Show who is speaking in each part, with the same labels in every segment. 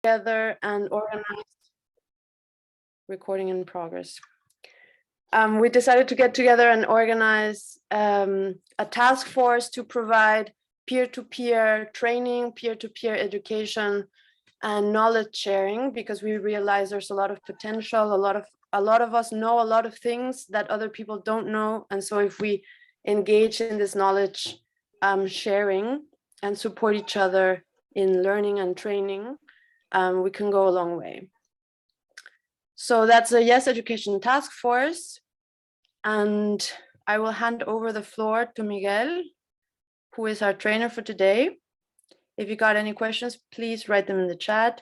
Speaker 1: together and organize. Recording in progress. We decided to get together and organize a task force to provide peer-to-peer training, peer-to-peer education, and knowledge sharing, because we realize there's a lot of potential. A lot of us know a lot of things that other people don't know, and so if we engage in this knowledge sharing and support each other in learning and training, we can go a long way. So that's a Yes Education Task Force, and I will hand over the floor to Miguel, who is our trainer for today. If you got any questions, please write them in the chat,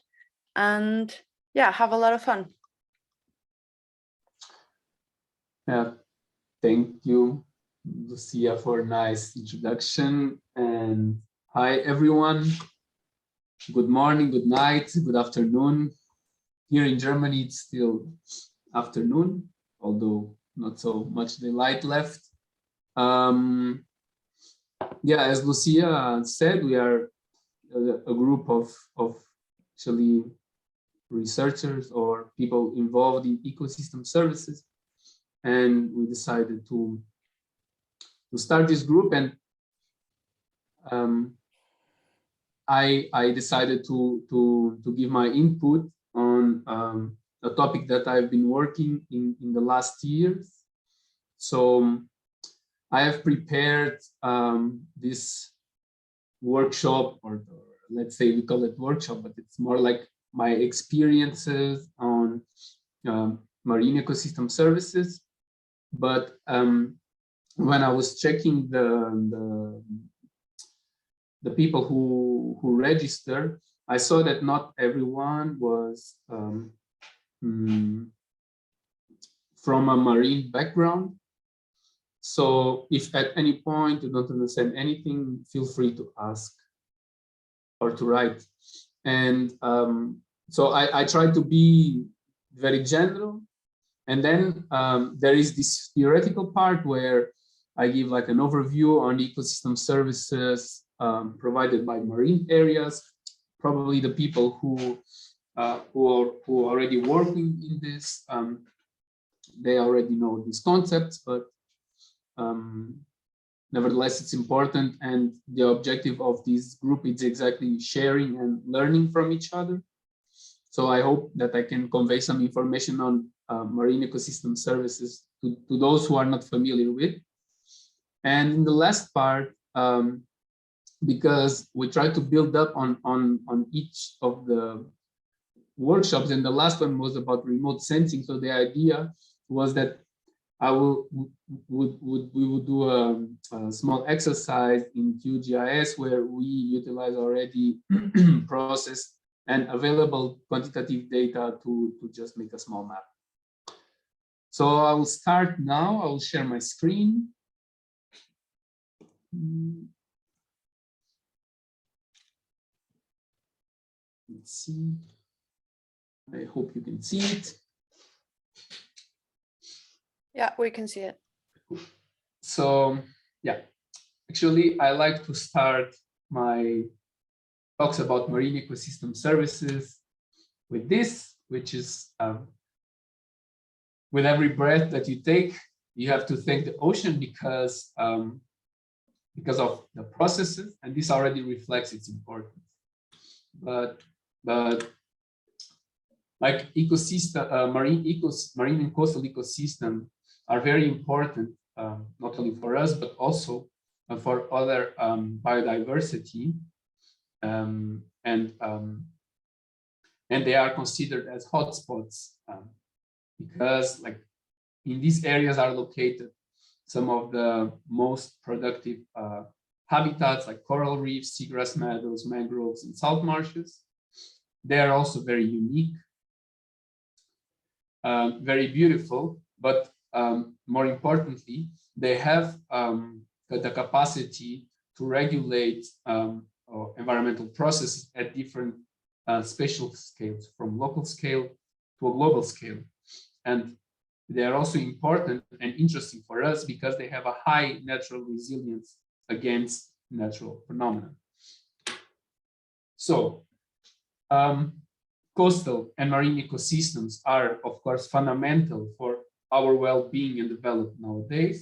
Speaker 1: and yeah, have a lot of fun.
Speaker 2: Yeah, thank you, Lucia, for a nice introduction. And hi, everyone. Good morning, good night, good afternoon. Here in Germany, it's still afternoon, although not so much daylight left. Yeah, as Lucia said, we are a group of actually researchers or people involved in ecosystem services, and we decided to start this group. And I decided to give my input on a topic that I've been working in the last years. So I have prepared this workshop, or let's say we call it workshop, but it's more like my experiences on marine ecosystem services. But when I was checking the people who register, I saw that not everyone was from a marine background. So if at any point you don't understand anything, feel free to ask or to write. And so I try to be very general. And then there is this theoretical part where I give like an overview on ecosystem services provided by marine areas. Probably the people who are already working in this, they already know these concepts, but nevertheless, it's important. And the objective of this group is exactly sharing and learning from each other. So I hope that I can convey some information on marine ecosystem services to those who are not familiar with. And in the last part, because we try to build up on each of the workshops, and the last one was about remote sensing. So the idea was that we would do a small exercise in QGIS where we utilize already processed and available quantitative data to just make a small map. So I will start now. I will share my screen. Let's see. I hope you can see it.
Speaker 1: Yeah, we can see it.
Speaker 2: So yeah, actually, I like to start my talks about marine ecosystem services with this, which is with every breath that you take, you have to thank the ocean because of the processes, and this already reflects its importance. But like ecosystem, marine and coastal ecosystem are very important, not only for us, but also for other biodiversity. And they are considered as hotspots because like in these areas are located some of the most productive habitats like coral reefs, seagrass meadows, mangroves, and salt marshes. They are also very unique, very beautiful, but more importantly, they have the capacity to regulate environmental processes at different spatial scales, from local scale to a global scale. And they are also important and interesting for us because they have a high natural resilience against natural phenomena. So coastal and marine ecosystems are, of course, fundamental for our well-being and development nowadays.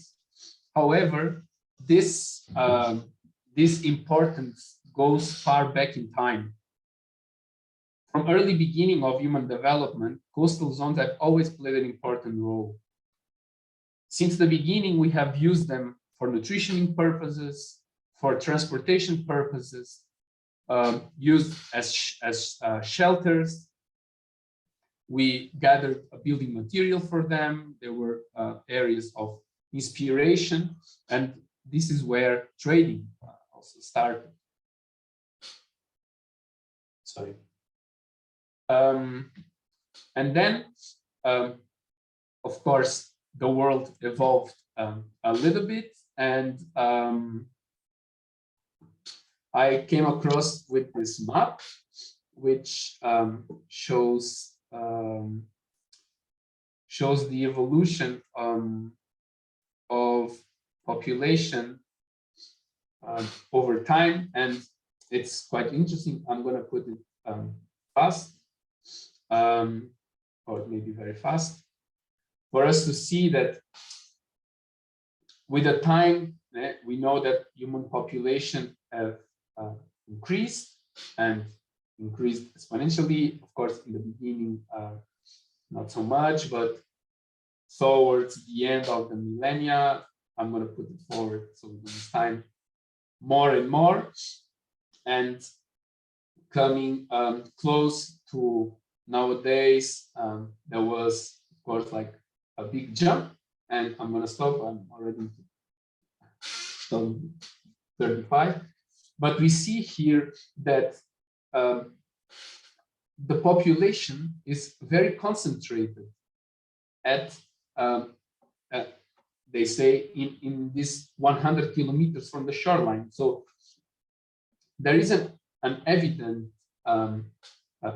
Speaker 2: However, this importance goes far back in time. From early beginning of human development, coastal zones have always played an important role. Since the beginning, we have used them for nutritioning purposes, for transportation purposes, used as shelters. We gathered a building material for them. There were areas of inspiration, and this is where trading also started. Sorry. And then, of course, the world evolved a little bit, and I came across with this map, which shows the evolution of population over time, and it's quite interesting. I'm going to put it fast, or maybe very fast, for us to see that with the time, we know that human population have increased and increased exponentially. Of course, in the beginning, not so much, but towards the end of the millennia, I'm going to put it forward so we don't time, more and more, and coming close to nowadays, there was, of course, like a big jump, and I'm going to stop. I'm already 35, but we see here that the population is very concentrated at they say in this 100 kilometers from the shoreline. So there is an evident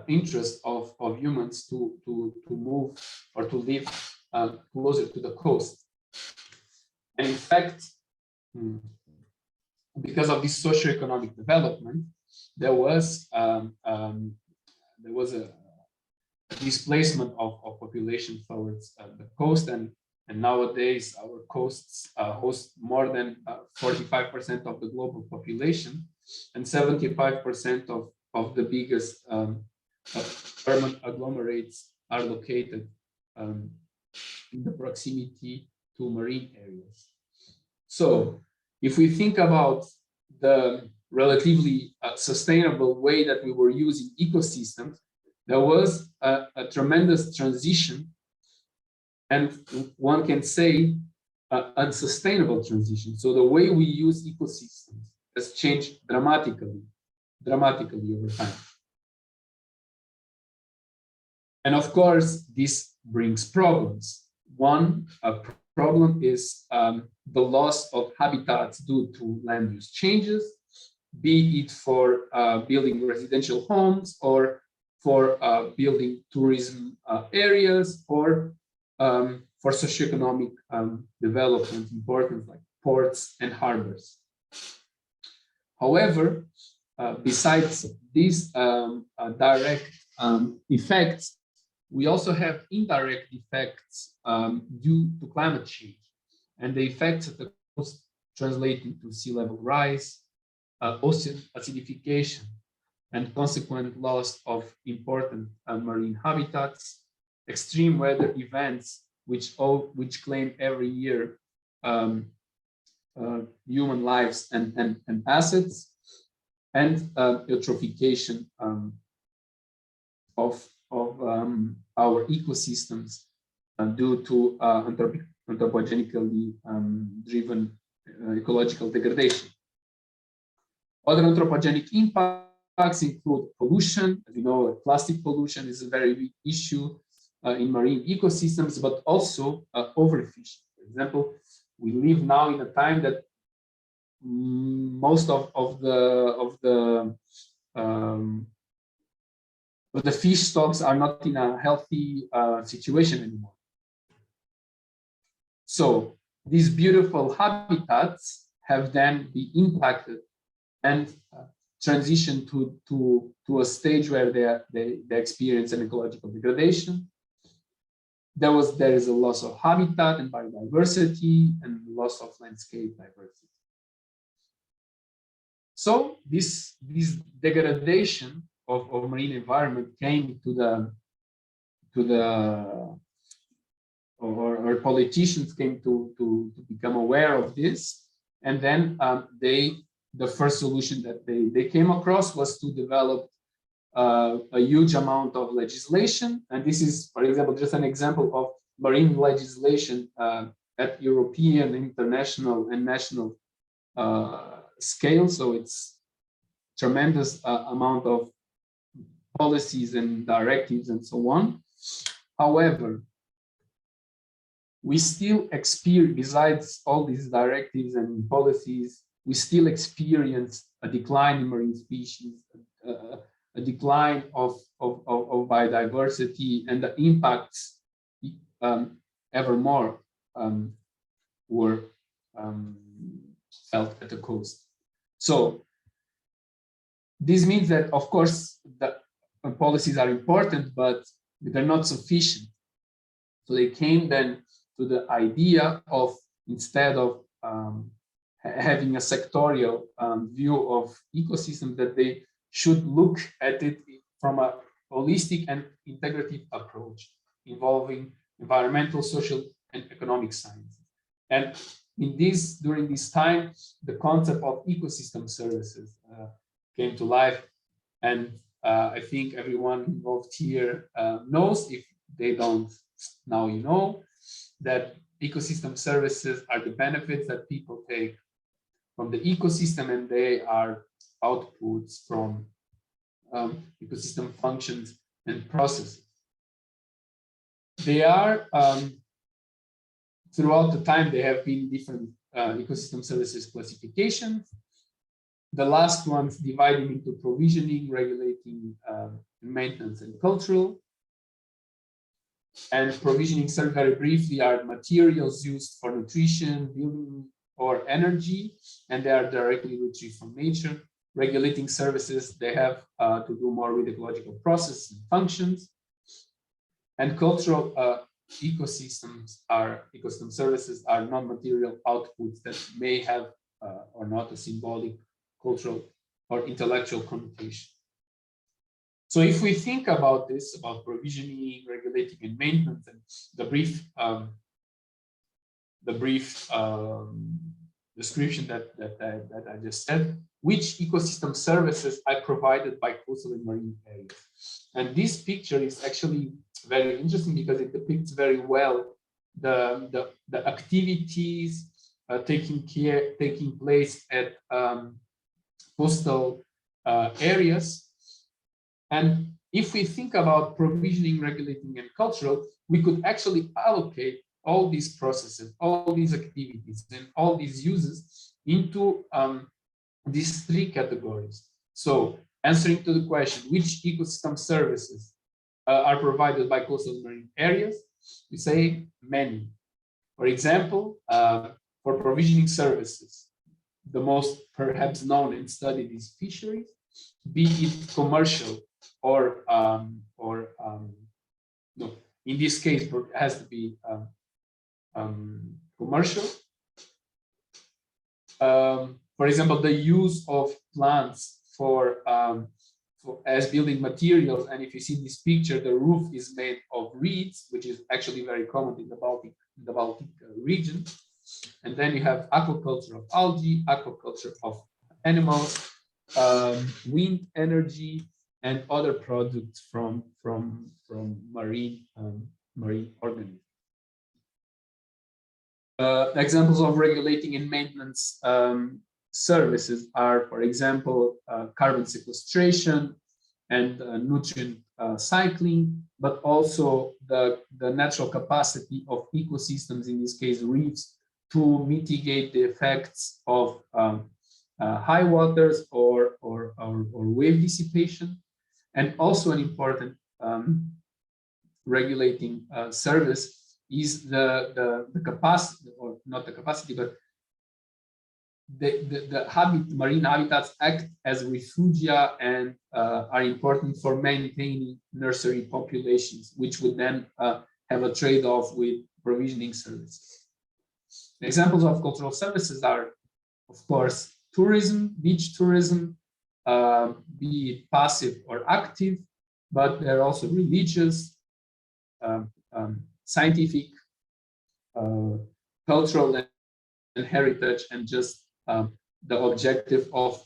Speaker 2: interest of humans to move or to live closer to the coast. And in fact, because of this socio-economic development, there was a displacement of population towards the coast, and nowadays our coasts host more than 45% of the global population, and 75% of the biggest urban agglomerates are located in the proximity to marine areas. So if we think about the relatively sustainable way that we were using ecosystems, there was a tremendous transition, and one can say unsustainable transition. So the way we use ecosystems has changed dramatically over time. And of course, this brings problems. One problem is the loss of habitats due to land use changes, be it for building residential homes or for building tourism areas, or for socioeconomic development, important like ports and harbors. However, besides these direct effects, we also have indirect effects due to climate change, and the effects at the coast translate into sea level rise, ocean acidification, and consequent loss of important marine habitats, extreme weather events, which claim every year human lives and assets, and eutrophication of our ecosystems due to anthropogenically driven ecological degradation. Other anthropogenic impacts include pollution. As you know, plastic pollution is a very big issue in marine ecosystems, but also overfishing. For example, we live now in a time that most of the fish stocks are not in a healthy situation anymore. So these beautiful habitats have then been impacted, and transition to a stage where they experience an ecological degradation. There is a loss of habitat and biodiversity and loss of landscape diversity. So this degradation of marine environment came or politicians came to become aware of this, and then the first solution that they came across was to develop a huge amount of legislation. And this is, for example, just an example of marine legislation at European, international, and national scale. So it's tremendous amount of policies and directives and so on. However, we still experience, besides all these directives and policies, we still experience a decline in marine species, a decline of biodiversity, and the impacts ever more were felt at the coast. So this means that, of course, the policies are important, but they're not sufficient. So they came then to the idea of, instead of having a sectorial view of ecosystems, that they should look at it from a holistic and integrative approach involving environmental, social, and economic sciences. And during this time, the concept of ecosystem services came to life. And I think everyone involved here knows. If they don't, now you know, that ecosystem services are the benefits that people take from the ecosystem, and they are outputs from ecosystem functions and processes. They are, throughout the time, there have been different ecosystem services classifications. The last ones divided into provisioning, regulating, maintenance, and cultural. And provisioning, served very briefly, are materials used for nutrition, building, or energy, and they are directly retrieved from nature. Regulating services, they have to do more with ecological processes and functions. And cultural ecosystem services are non-material outputs that may have or not a symbolic, cultural, or intellectual connotation. So if we think about this, about provisioning, regulating, and maintenance, and the brief description that I just said, which ecosystem services are provided by coastal and marine areas. And this picture is actually very interesting because it depicts very well the activities taking place at coastal areas. And if we think about provisioning, regulating, and cultural, we could actually allocate all these processes, all these activities, and all these uses into these three categories. So answering to the question, which ecosystem services are provided by coastal and marine areas, we say many. For example, for provisioning services, the most perhaps known and studied is fisheries, be it commercial or no, in this case it has to be commercial. For example, the use of plants as building materials, and if you see this picture, the roof is made of reeds, which is actually very common in the Baltic region. And then you have aquaculture of algae, aquaculture of animals, wind energy, and other products from marine organisms. Examples of regulating and maintenance services are, for example, carbon sequestration and nutrient cycling, but also the natural capacity of ecosystems, in this case reefs, to mitigate the effects of high waters or wave dissipation. And also an important regulating service is the capacity, or not the capacity, but marine habitats act as refugia and are important for maintaining nursery populations, which would then have a trade-off with provisioning services. Examples of cultural services are, of course, tourism, beach tourism, be it passive or active, but they're also religious, scientific, cultural and heritage, and just the objective of,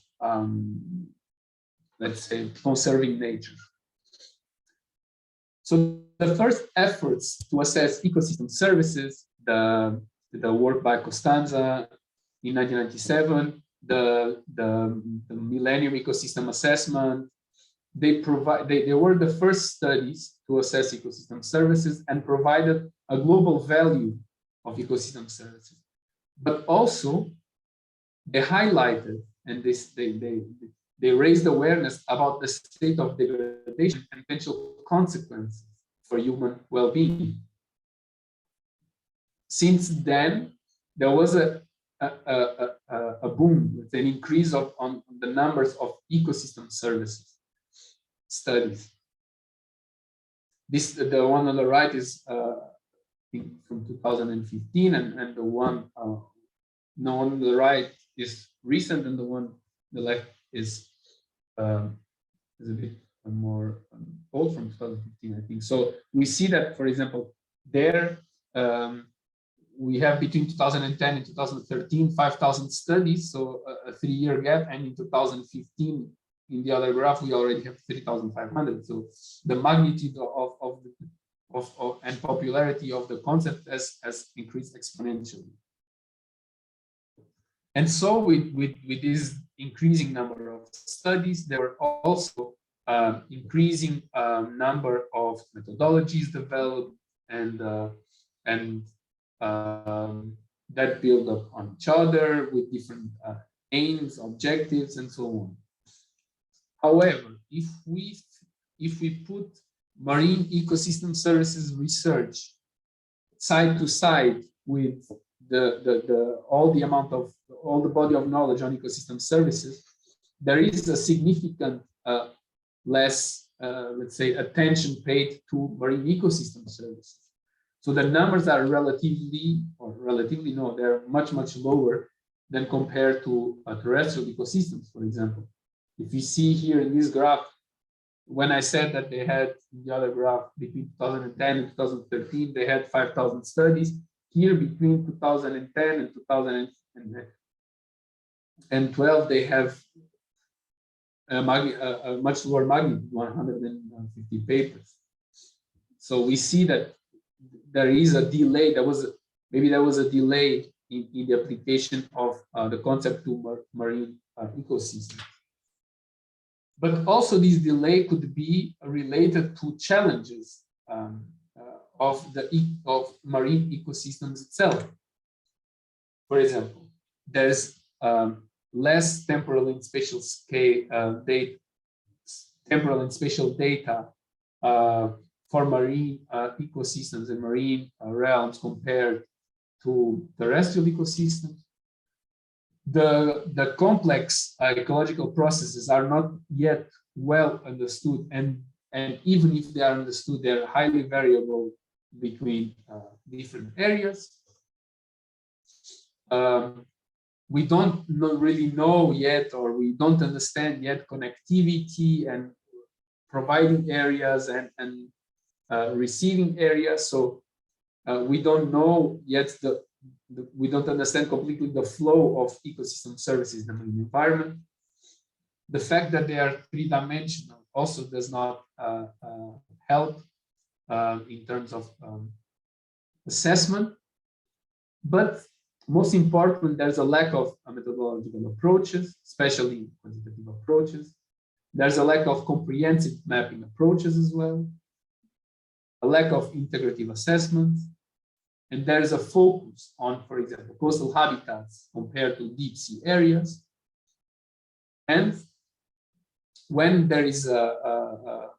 Speaker 2: let's say, conserving nature. So the first efforts to assess ecosystem services, the work by Costanza in 1997, the Millennium Ecosystem Assessment, they were the first studies to assess ecosystem services and provided a global value of ecosystem services. But also, they highlighted and they raised awareness about the state of degradation and potential consequences for human well-being. Since then, there was a boom, an increase on the numbers of ecosystem services studies. The one on the right is from 2015, and the one on the right is recent, and the one on the left is a bit more old, from 2015, I think. So we see that, for example, there we have between 2010 and 2013 5,000 studies, so a 3-year gap, and in 2015 in the other graph we already have 3,500. So the magnitude of and popularity of the concept has increased exponentially. And so with this increasing number of studies, there were also increasing number of methodologies developed, and that build up on each other with different aims, objectives, and so on. However, if we put marine ecosystem services research side to side with all the body of knowledge on ecosystem services, there is a significant less, let's say, attention paid to marine ecosystem services. So the numbers are they're much lower than compared to terrestrial ecosystems, for example. If you see here in this graph, when I said that they had, in the other graph, between 2010 and 2013, they had 5,000 studies. Here, between 2010 and 2012, they have a much lower magnitude, 150 papers. So we see that there is a delay. There was a delay in the application of the concept to marine ecosystems. But also, this delay could be related to challenges of marine ecosystems itself. For example, there's less temporal and spatial data for marine ecosystems and marine realms compared to terrestrial ecosystems. The complex ecological processes are not yet well understood, and even if they are understood, they're highly variable between different areas. We don't really know yet, or we don't understand yet, connectivity and providing areas and receiving areas. So we don't know yet we don't understand completely the flow of ecosystem services in the marine environment. The fact that they are three-dimensional also does not help in terms of assessment. But most important, there's a lack of methodological approaches, especially quantitative approaches. There's a lack of comprehensive mapping approaches as well, a lack of integrative assessment, and there is a focus on, for example, coastal habitats compared to deep sea areas. And when there is a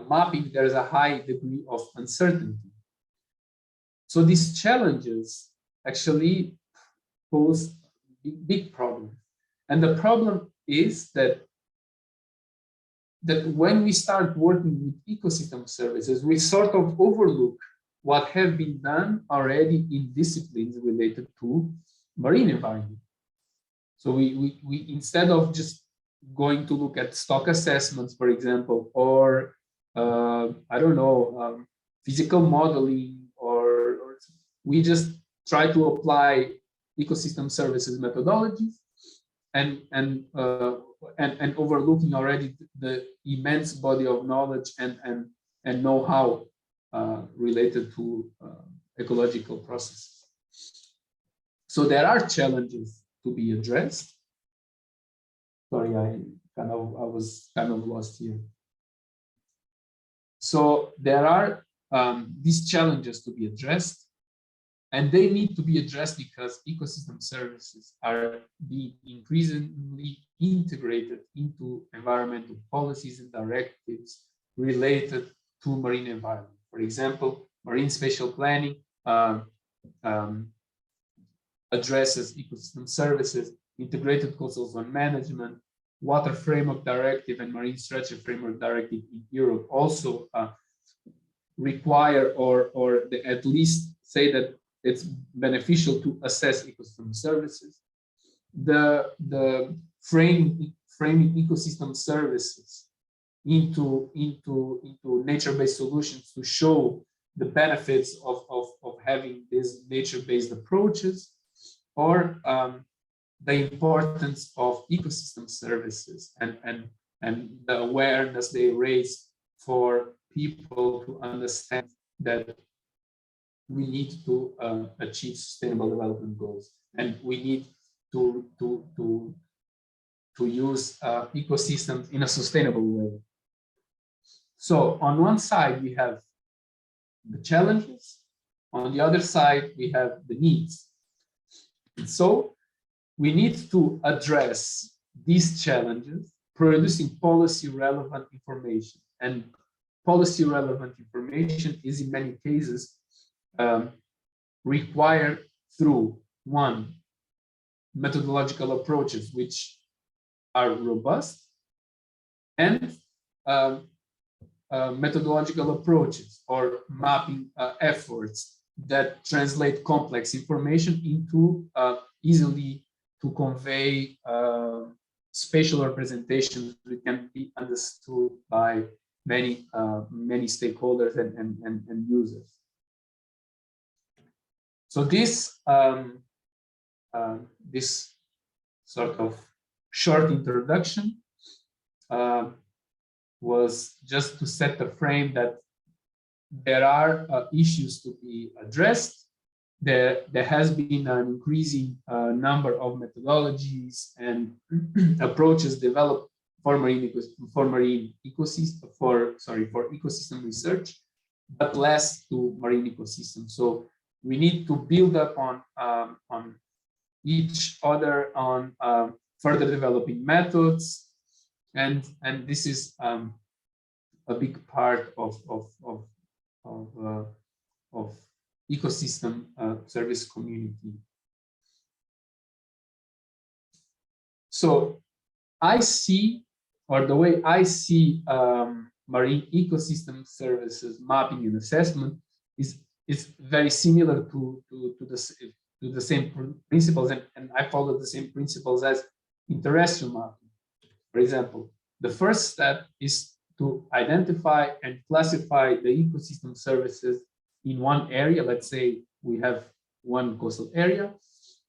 Speaker 2: mapping, there is a high degree of uncertainty. So these challenges actually pose big problem. And the problem is that when we start working with ecosystem services, we sort of overlook what have been done already in disciplines related to marine environment. So we instead of just going to look at stock assessments, for example, or I don't know, physical modeling, or we just try to apply ecosystem services methodologies and overlooking already the immense body of knowledge and know-how related to ecological processes. So there are challenges to be addressed. Sorry, I was kind of lost here. So there are these challenges to be addressed, and they need to be addressed because ecosystem services are being increasingly integrated into environmental policies and directives related to marine environment. For example, marine spatial planning addresses ecosystem services, integrated coastal zone management, water framework directive and marine structure framework directive in Europe also require or they at least say that it's beneficial to assess ecosystem services. The framing ecosystem services into nature-based solutions to show the benefits of having these nature-based approaches, or the importance of ecosystem services and the awareness they raise for people to understand that we need to achieve sustainable development goals, and we need to use ecosystems in a sustainable way. So on one side we have the challenges, on the other side we have the needs. And so we need to address these challenges producing policy relevant information, and policy relevant information is in many cases required through one, methodological approaches which are robust, and methodological approaches or mapping efforts that translate complex information into easily to convey spatial representations that can be understood by many stakeholders and users. So this this sort of short introduction was just to set the frame that there are issues to be addressed. There has been an increasing number of methodologies and approaches developed for ecosystem research, but less to marine ecosystems. So we need to build up on each other, on further developing methods, and this is a big part of ecosystem service community. So I see, or the way I see marine ecosystem services mapping and assessment is very similar to the same principles, and I follow the same principles as in terrestrial mapping. For example, the first step is to identify and classify the ecosystem services in one area. Let's say we have one coastal area.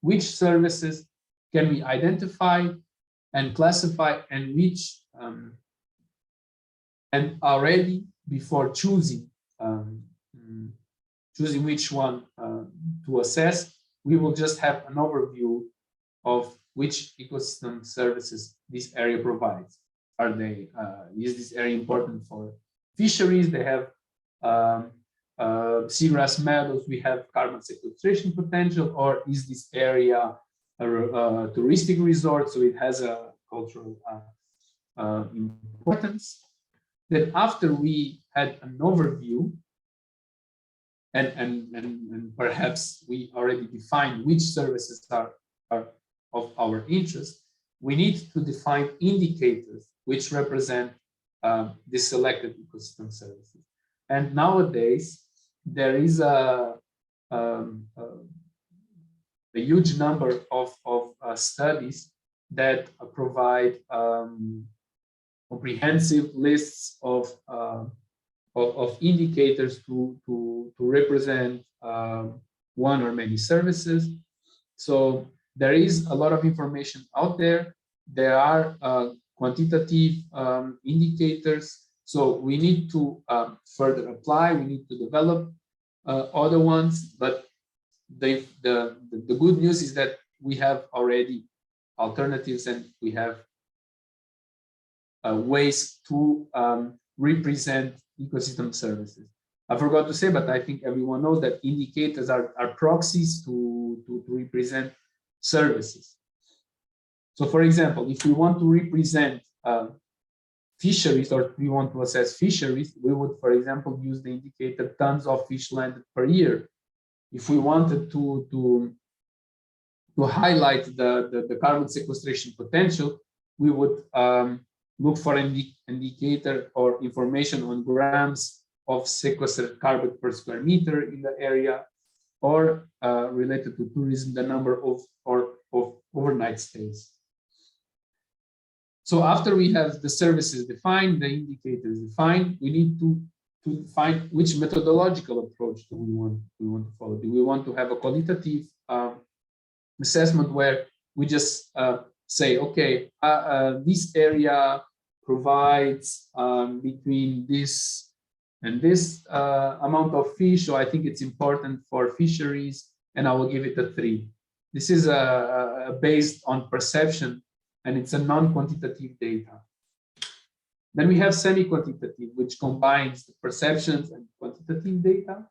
Speaker 2: Which services can we identify and classify, and which and already before choosing which one to assess, we will just have an overview of which ecosystem services this area provides. Are they, is this area important for fisheries? They have seagrass meadows, we have carbon sequestration potential, or is this area a touristic resort, so it has a cultural importance? Then after we had an overview, and perhaps we already defined which services are of our interest, we need to define indicators which represent the selected ecosystem services. And nowadays, there is a huge number of studies that provide comprehensive lists of indicators to represent one or many services. So there is a lot of information out there. There are quantitative indicators. So we need to further apply. We need to develop other ones. But the good news is that we have already alternatives, and we have ways to represent ecosystem services. I forgot to say, but I think everyone knows that indicators are proxies to represent services. So for example, if we want to represent fisheries, or we want to assess fisheries, we would, for example, use the indicator tons of fish landed per year. If we wanted to highlight the carbon sequestration potential, we would look for an indicator or information on grams of sequestered carbon per square meter in the area, or related to tourism, the number of overnight stays. So after we have the services defined, the indicators defined, we need to define which methodological approach do we want to follow. Do we want to have a qualitative assessment where we just say, okay, this area provides between this and this amount of fish, so I think it's important for fisheries, and I will give it a 3. This is based on perception, and it's a non-quantitative data. Then we have semi-quantitative, which combines the perceptions and quantitative data.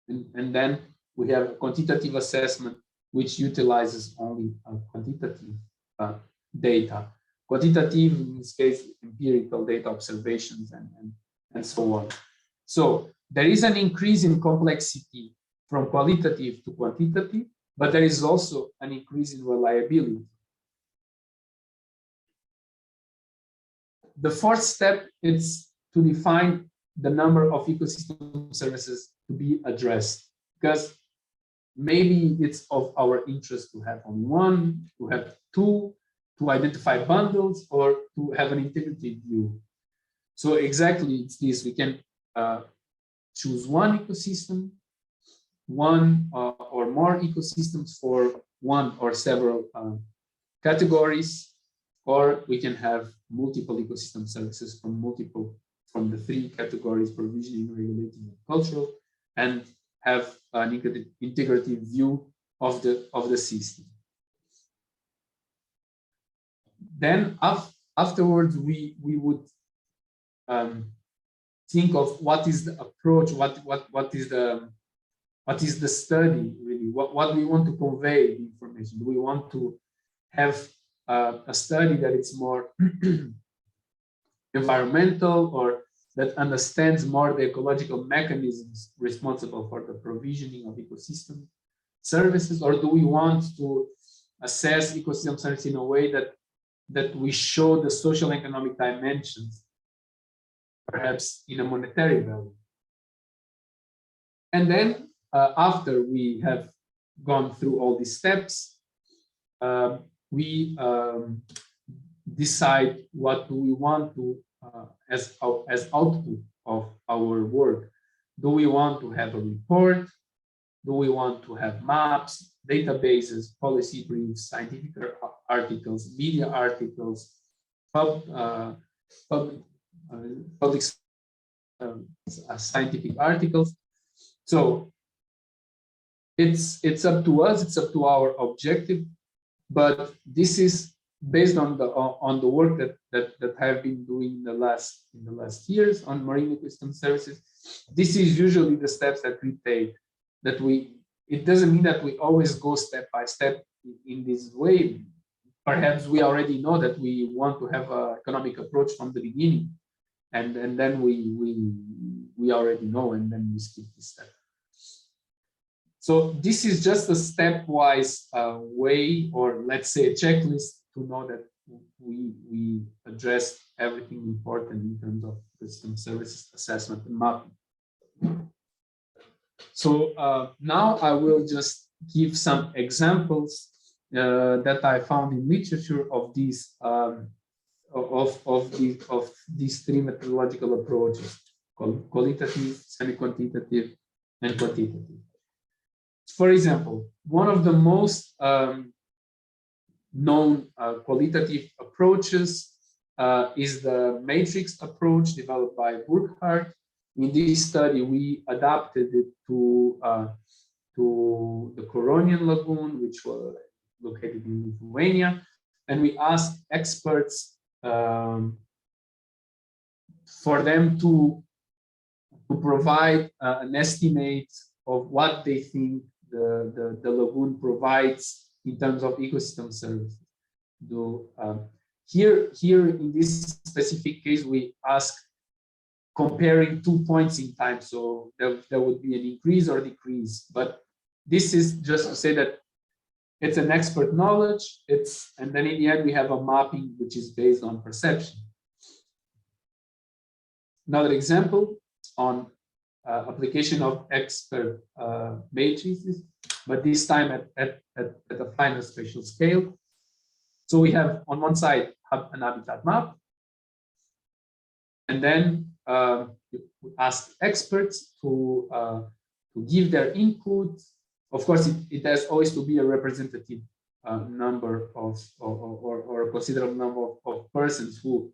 Speaker 2: And then we have a quantitative assessment, which utilizes only quantitative data. Quantitative, in this case, empirical data observations and so on. So there is an increase in complexity from qualitative to quantitative, but there is also an increase in reliability. The fourth step is to define the number of ecosystem services to be addressed, because maybe it's of our interest to have only one, to have two, to identify bundles, or to have an integrative view. So exactly it's this, we can choose one ecosystem, one or more ecosystems for one or several categories, or we can have multiple ecosystem services from the 3 categories: provisioning, regulating, and cultural, and have an integrative view of the system. Then afterwards, we would think of what is the approach, what is the study really, what we want to convey the information. Do we want to have a study that is more environmental, or that understands more the ecological mechanisms responsible for the provisioning of ecosystem services, or do we want to assess ecosystem services in a way that we show the social economic dimensions, perhaps in a monetary value? And then after we have gone through all these steps, we decide what do we want to as output of our work. Do we want to have a report? Do we want to have maps, databases, policy briefs, scientific articles, media articles, public scientific articles? So it's up to us, it's up to our objective, but this is based on the work that I've been doing in the last years on marine ecosystem services. This is usually the steps that we take. It doesn't mean that we always go step by step in this way. Perhaps we already know that we want to have an economic approach from the beginning, and then we already know, and then we skip this step. So this is just a stepwise way, or let's say a checklist to know that we address everything important in terms of system services assessment and mapping. So now I will just give some examples that I found in literature of these of these three methodological approaches: qualitative, semi-quantitative, and quantitative. For example, one of the most known qualitative approaches is the matrix approach developed by Burkhardt. In this study, we adapted it to the Coronian Lagoon, which was located in Lithuania, and we asked experts for them to provide an estimate of what they think the lagoon provides in terms of ecosystem services. Here in this specific case, we ask comparing 2 points in time, so there would be an increase or decrease. But this is just to say that it's an expert knowledge. And then in the end we have a mapping which is based on perception. Another example on application of expert matrices, but this time at a finer spatial scale. So we have on one side an habitat map, and then we ask experts to give their input. Of course, it has always to be a representative number of or a considerable number of persons who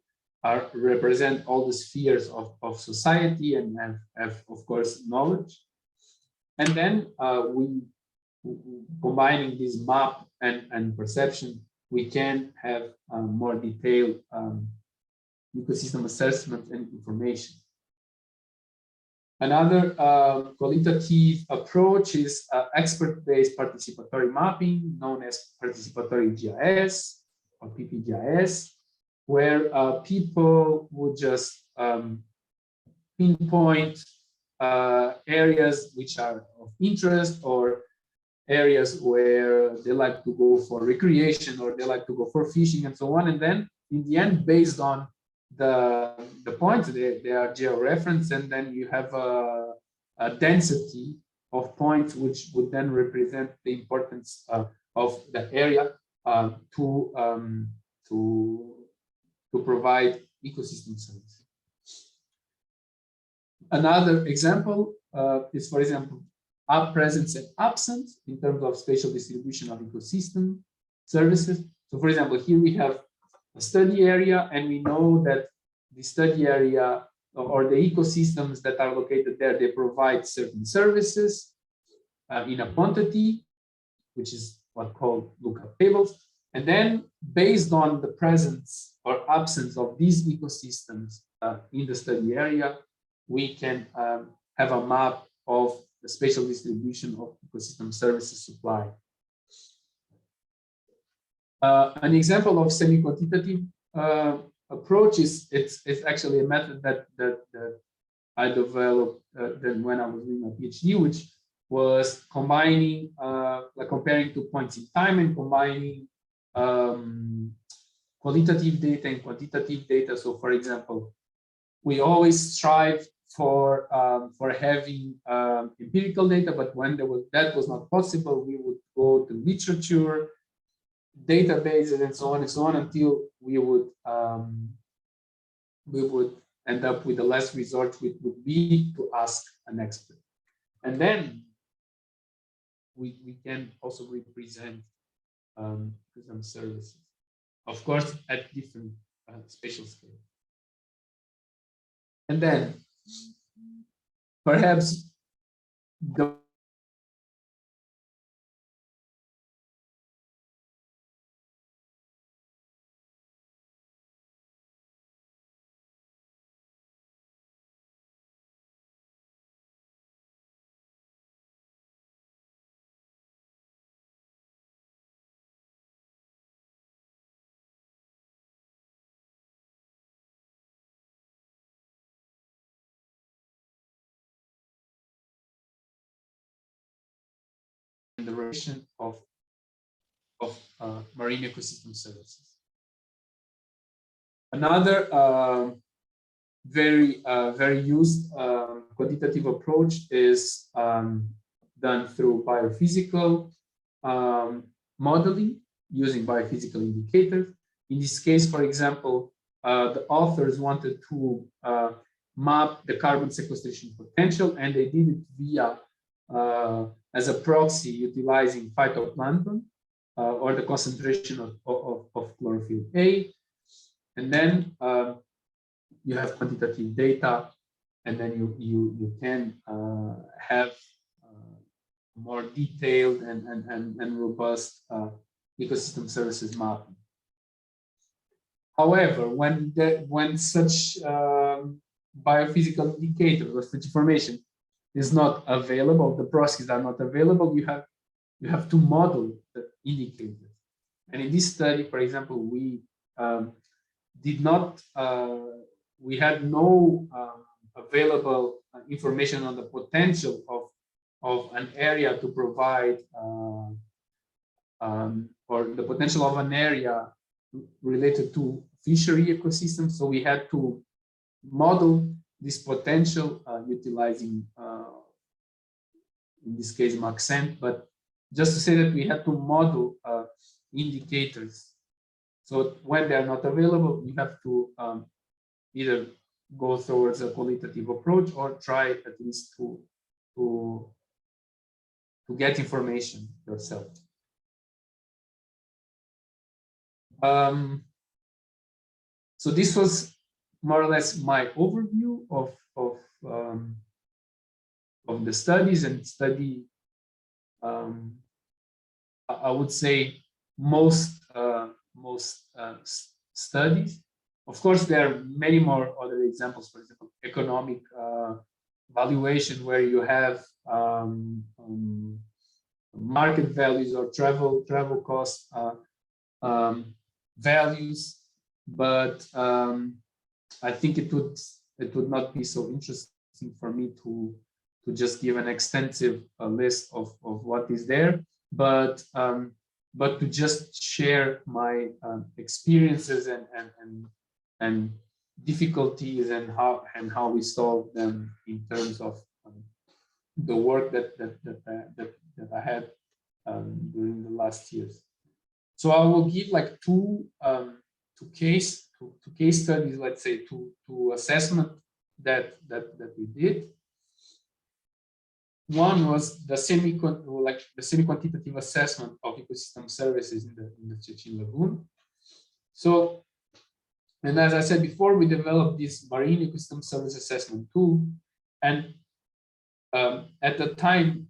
Speaker 2: represent all the spheres of society and have of course knowledge. And then we combining this map and perception, we can have more detailed ecosystem assessment and information. Another qualitative approach is expert-based participatory mapping, known as participatory GIS or PPGIS, where people would just pinpoint areas which are of interest, or areas where they like to go for recreation, or they like to go for fishing and so on. And then in the end, based on the points, they are geo-referenced, and then you have a density of points which would then represent the importance of the area to provide ecosystem services. Another example is, for example, presence and absence in terms of spatial distribution of ecosystem services. So, for example, here we have a study area, and we know that the study area or the ecosystems that are located there, they provide certain services in a quantity, which is what called lookup tables. And then based on the presence or absence of these ecosystems in the study area, we can have a map of the spatial distribution of ecosystem services supply. An example of semi-quantitative approach is it's actually a method that I developed when I was doing a PhD, which was combining, like comparing 2 points in time and combining qualitative data and quantitative data. So, for example, we always strive for having empirical data, but when that was not possible, we would go to literature, databases, and so on until we would end up with the last resort, which would be to ask an expert. And then we can also represent some services, of course, at different spatial scale. And then perhaps the and the relation of marine ecosystem services. Another very used quantitative approach is done through biophysical modeling using biophysical indicators. In this case, for example, the authors wanted to map the carbon sequestration potential, and they did it via as a proxy utilizing phytoplankton or the concentration of chlorophyll A. And then you have quantitative data, and then you can have more detailed and robust ecosystem services mapping. However, when such biophysical indicators or such information is not available, the processes are not available, you have to model the indicators. And in this study, for example, we we had no available information on the potential of an area to provide or the potential of an area related to fishery ecosystems. So we had to model this potential utilizing, in this case, MESAT, but just to say that we had to model indicators. So when they are not available, you have to either go towards a qualitative approach or try at least to get information yourself. So this was more or less my overview of the studies and study. I would say most studies. Of course, there are many more other examples. For example, economic valuation, where you have market values or travel cost values, but I think it would not be so interesting for me to just give an extensive list of what is there, but to just share my experiences and difficulties and how we solve them in terms of the work that I had during the last years. So I will give like two case studies, let's say, to assessment that we did. One was the semi-quantitative assessment of ecosystem services in the Chechen Lagoon. So, and as I said before, we developed this marine ecosystem service assessment tool, and at the time,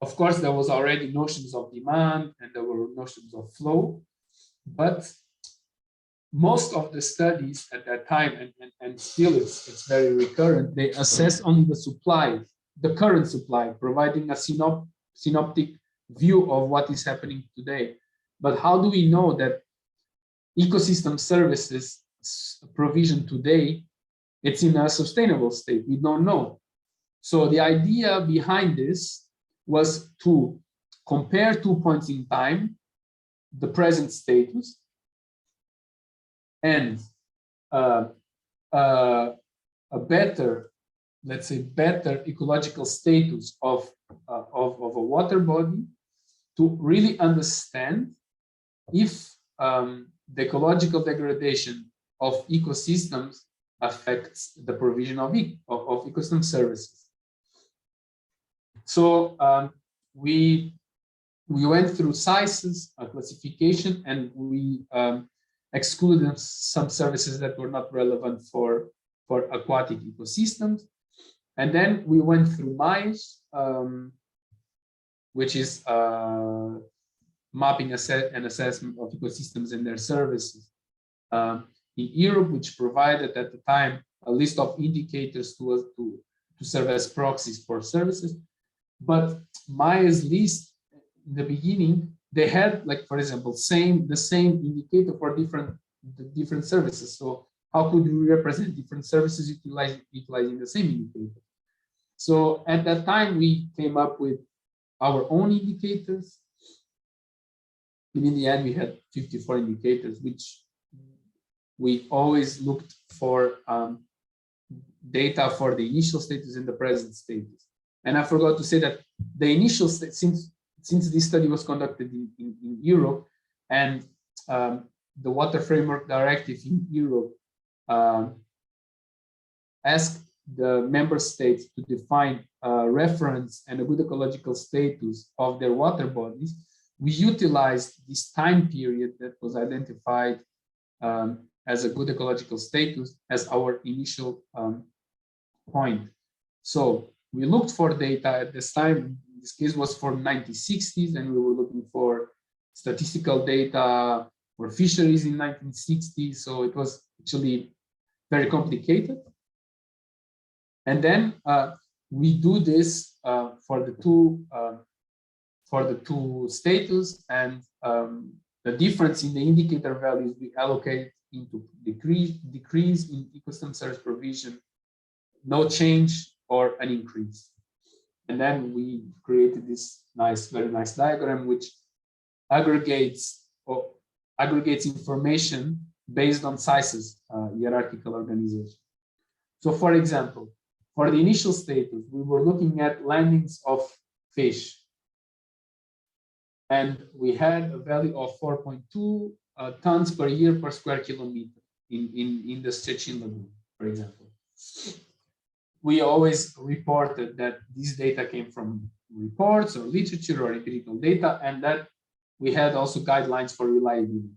Speaker 2: of course, there was already notions of demand and there were notions of flow, but most of the studies at that time, and still it's very recurrent, they assess only the supply, the current supply, providing a synoptic view of what is happening today. But how do we know that ecosystem services provision today, it's in a sustainable state? We don't know. So the idea behind this was to compare 2 points in time, the present status, and a better, let's say, better ecological status of a water body, to really understand if the ecological degradation of ecosystems affects the provision of ecosystem services. So we went through sizes, a classification, and we excluded some services that were not relevant for aquatic ecosystems. And then we went through MICE, which is mapping and assessment of ecosystems and their services in Europe, which provided at the time a list of indicators to serve as proxies for services. But MICE's list in the beginning, they had, like, for example, the same indicator for different services. So how could we represent different services utilizing the same indicator? So at that time, we came up with our own indicators. And in the end, we had 54 indicators, which we always looked for data for the initial status and the present status. And I forgot to say that the initial state, since this study was conducted in Europe, and the Water Framework Directive in Europe asked the member states to define a reference and a good ecological status of their water bodies, we utilized this time period that was identified as a good ecological status as our initial point. So we looked for data at this time. This case was for 1960s, and we were looking for statistical data for fisheries in 1960s. So it was actually very complicated. And then we do this for the two status, and the difference in the indicator values we allocate into decrease in ecosystem service provision, no change, or an increase. And then we created this very nice diagram which aggregates information based on sizes, hierarchical organization. So for example, for the initial status, we were looking at landings of fish. And we had a value of 4.2 tons per year per square kilometer in the Szczecin Lagoon, for example. We always reported that this data came from reports or literature or empirical data, and that we had also guidelines for reliability.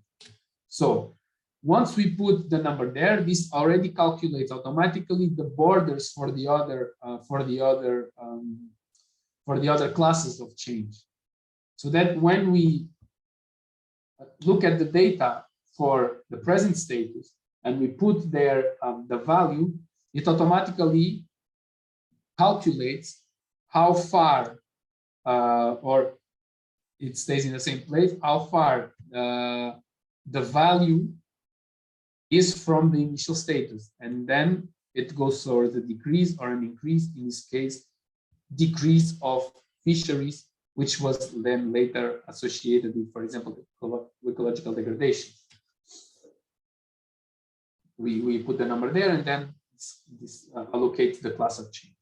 Speaker 2: So once we put the number there, this already calculates automatically the borders for the other classes of change. So that when we look at the data for the present status and we put there the value, it automatically calculates how far, or it stays in the same place, how far the value is from the initial status. And then it goes towards a decrease or an increase, in this case, decrease of fisheries, which was then later associated with, for example, ecological degradation. We put the number there, and then this allocates the class of change.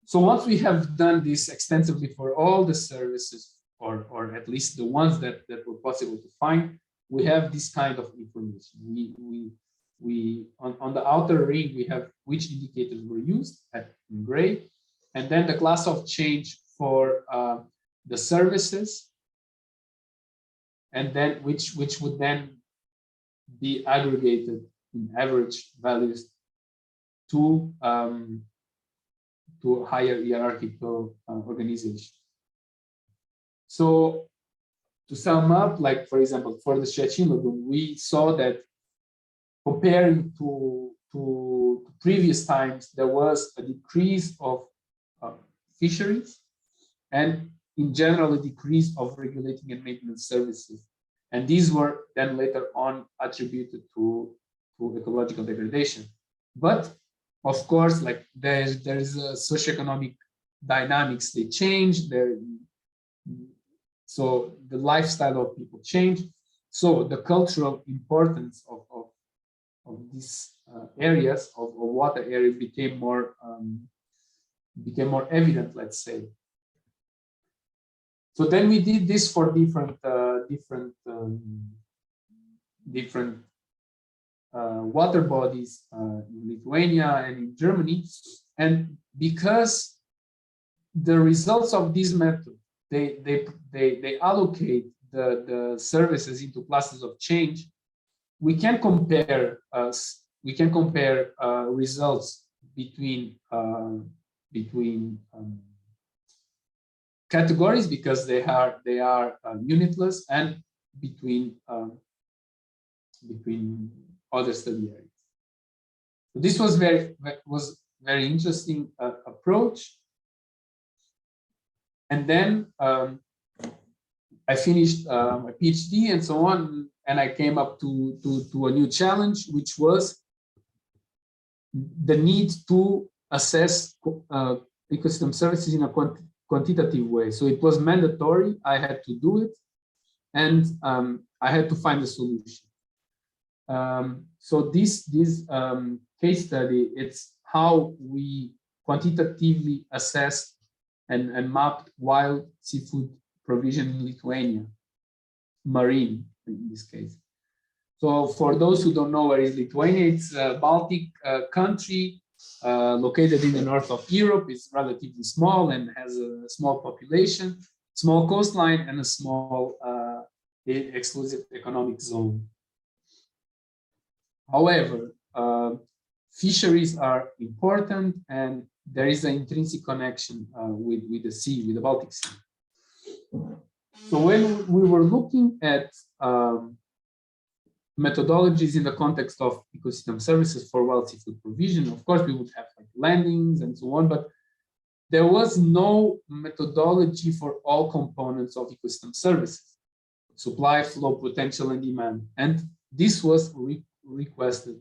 Speaker 2: So once we have done this extensively for all the services, or at least the ones that were possible to find, we have this kind of information. We on the outer ring, we have which indicators were used in gray, and then the class of change for the services, and then which would then be aggregated in average values to higher hierarchical organization. So to sum up, like for example, for the Szczecin Lagoon, we saw that comparing to previous times, there was a decrease of fisheries, and in general, a decrease of regulating and maintenance services. And these were then later on attributed to ecological degradation. But of course, like there is a socio-economic dynamics, they change, so the lifestyle of people change. So the cultural importance of these areas, of water areas, became more evident, let's say. So then we did this for different water bodies in Lithuania and in Germany, and because the results of this method, they allocate the services into classes of change, we can compare results between categories, because they are unitless, and between other study areas. So this was very interesting approach. And then I finished my PhD and so on, and I came up to a new challenge, which was the need to assess ecosystem services in a quantitative way. So it was mandatory. I had to do it, and I had to find a solution. So this case study, it's how we quantitatively assessed and mapped wild seafood provision in Lithuania, marine in this case. So for those who don't know where is Lithuania, it's a Baltic country located in the north of Europe. It's relatively small and has a small population, small coastline, and a small exclusive economic zone. However, fisheries are important, and there is an intrinsic connection with the sea, with the Baltic Sea. So when we were looking at methodologies in the context of ecosystem services for wild seafood provision, of course, we would have like landings and so on, but there was no methodology for all components of ecosystem services: supply, flow, potential, and demand. And this was requested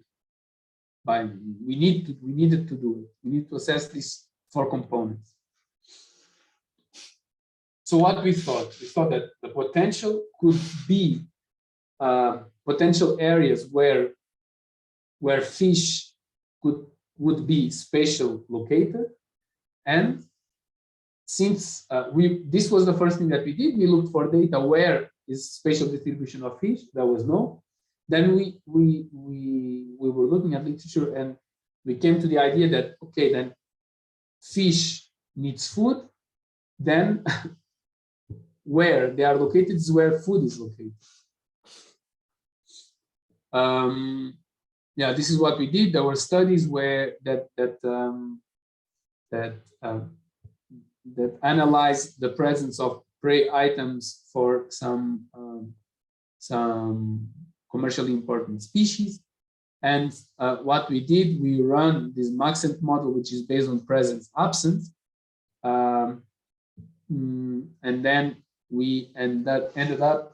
Speaker 2: by me. We needed to do it. We need to assess these 4 components. So what we thought that the potential could be potential areas where fish would be spatial located, and since this was the first thing that we did, we looked for data where is spatial distribution of fish. There was no. Then we were looking at literature, and we came to the idea that okay, then fish needs food, then where they are located is where food is located. Yeah, this is what we did. There were studies where that analyzed the presence of prey items for some commercially important species. And what we did, we run this maxent model, which is based on presence absence, and then that ended up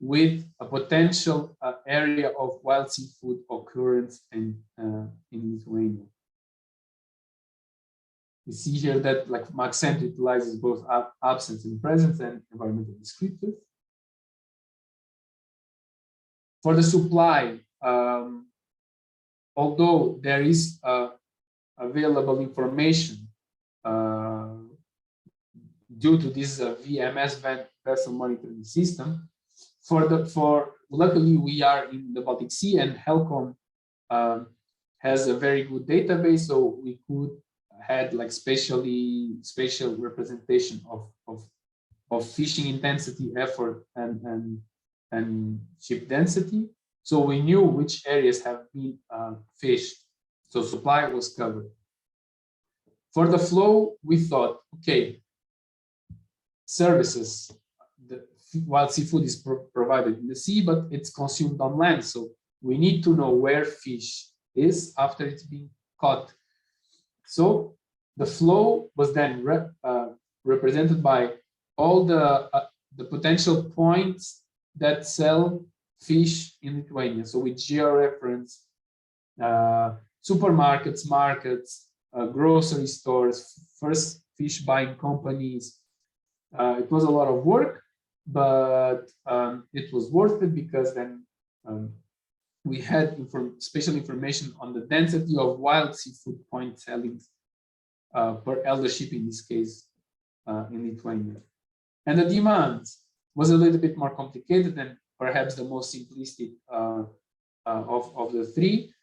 Speaker 2: with a potential area of wild seafood occurrence in Lithuania. We see here that like maxent utilizes both absence and presence and environmental descriptors. For the supply, although there is available information due to this VMS vessel monitoring system, luckily we are in the Baltic Sea, and Helcom has a very good database, so we could had like spatial representation of fishing intensity, effort, and ship density. So we knew which areas have been fished. So supply was covered. For the flow, we thought, okay, services, the wild seafood is provided in the sea, but it's consumed on land. So we need to know where fish is after it's being caught. So the flow was then represented by all the potential points that sell fish in Lithuania. So with georeference, supermarkets, markets, grocery stores, first fish buying companies. It was a lot of work, but it was worth it because then we had special information on the density of wild seafood point sellings per eldership in this case in Lithuania. And the demand was a little bit more complicated and perhaps the most simplistic of the 3.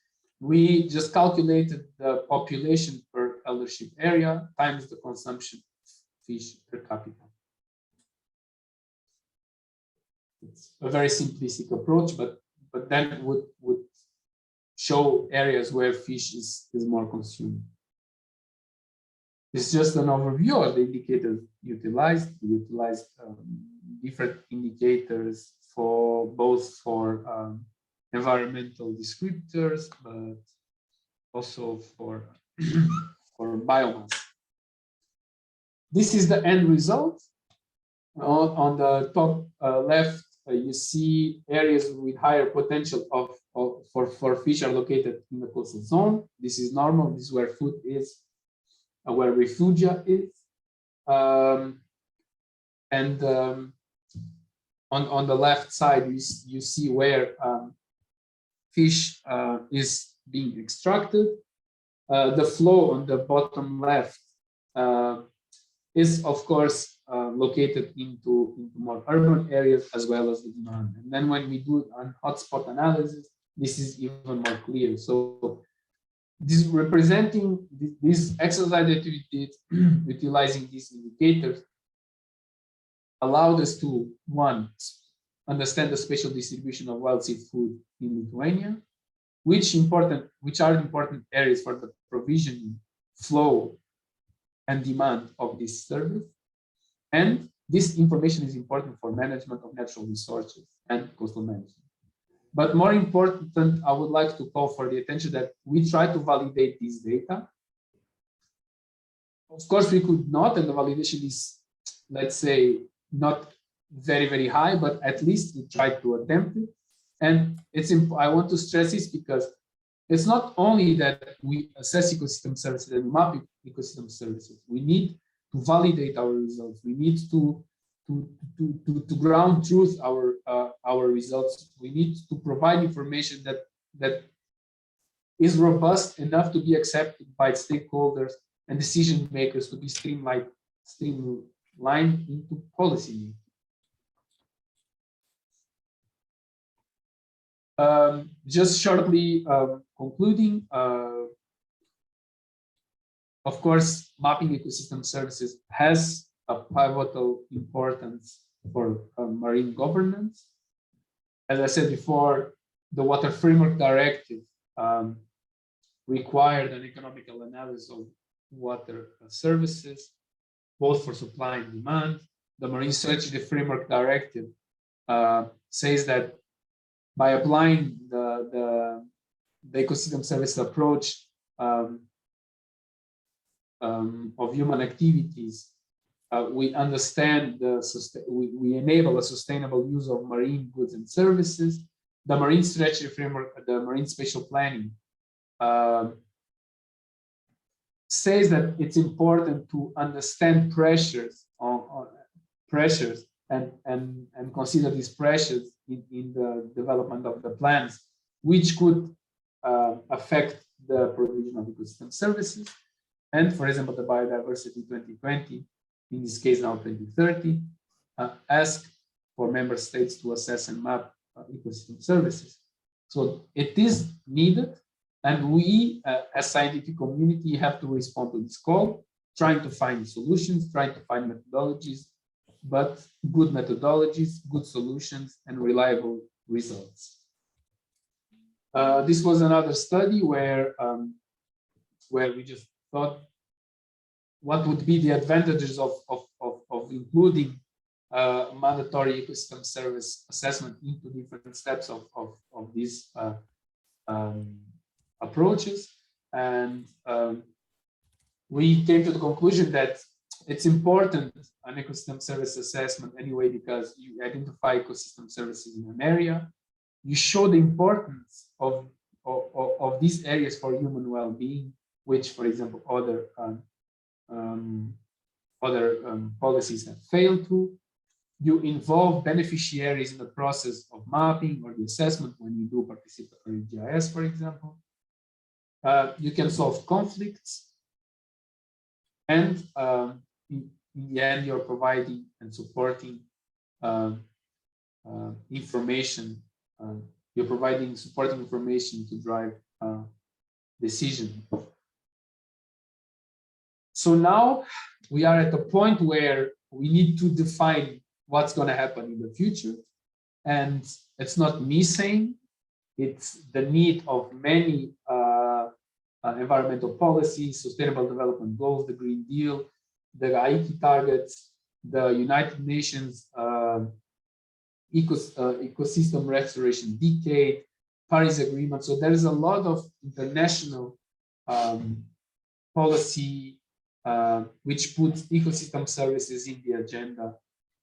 Speaker 2: We just calculated the population per eldership area times the consumption of fish per capita. It's a very simplistic approach, but then would show areas where fish is more consumed. It's just an overview of the indicators utilized. We utilized different indicators for environmental descriptors, but also for biomass. This is the end result. On the top left, you see areas with higher potential for fish are located in the coastal zone. This is normal. This is where food is where refugia is. On the left side, you see where fish is being extracted. The flow on the bottom left is, of course, located into more urban areas as well as the demand. And then when we do an hotspot analysis, this is even more clear. So this representing this exercise that we did, utilizing these indicators, allowed us to, one, understand the spatial distribution of wild seafood in Lithuania, which are important areas for the provisioning, flow, and demand of this service. And this information is important for management of natural resources and coastal management. But more important, I would like to call for the attention that we try to validate this data. Of course, we could not, and the validation is, let's say, not very, very high, but at least we tried to attempt it. And I want to stress this because it's not only that we assess ecosystem services and map ecosystem services. We need to validate our results. We need to ground truth our results. We need to provide information that is robust enough to be accepted by stakeholders and decision makers, to be streamlined into policy. Just shortly concluding, of course, mapping ecosystem services has a pivotal importance for marine governance. As I said before, the Water Framework Directive required an economical analysis of water services, both for supply and demand. The Marine Strategy Framework Directive says that by applying the ecosystem service approach of human activities, we understand we enable a sustainable use of marine goods and services. The Marine Strategy Framework, the Marine Spatial Planning, says that it's important to understand pressures and consider these pressures in the development of the plans, which could affect the provision of ecosystem services. And for example, the Biodiversity 2020, in this case now 2030, ask for member states to assess and map ecosystem services. So it is needed, and we as scientific community have to respond to this call, trying to find solutions, trying to find methodologies, but good methodologies, good solutions, and reliable results. This was another study where we just thought, what would be the advantages of including mandatory ecosystem service assessment into different steps of these approaches. And we came to the conclusion that it's important, an ecosystem service assessment anyway, because you identify ecosystem services in an area, you show the importance of these areas for human well-being, which, for example, other policies have failed to. You involve beneficiaries in the process of mapping or the assessment when you do participatory GIS, for example. You can solve conflicts, and in the end, you're providing and supporting information. You're providing supporting information to drive decision. So now we are at the point where we need to define what's going to happen in the future. And it's not me saying, it's the need of many environmental policies, sustainable development goals, the Green Deal, the Aichi targets, the United Nations ecosystem restoration decade, Paris Agreement. So there is a lot of international policy which puts ecosystem services in the agenda,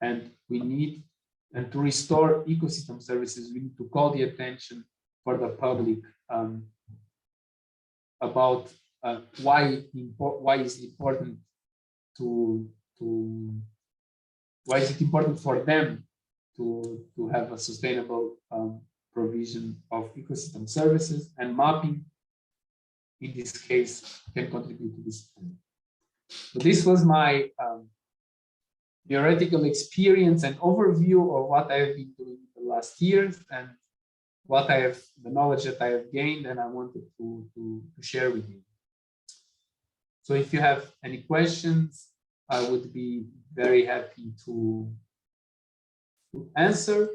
Speaker 2: and we need, and to restore ecosystem services, we need to call the attention for the public about why is it important why is it important for them to have a sustainable provision of ecosystem services, and mapping in this case can contribute to this. So this was my theoretical experience and overview of what I have been doing the last years and what I have, the knowledge that I have gained, and I wanted to share with you. So if you have any questions, I would be very happy to answer,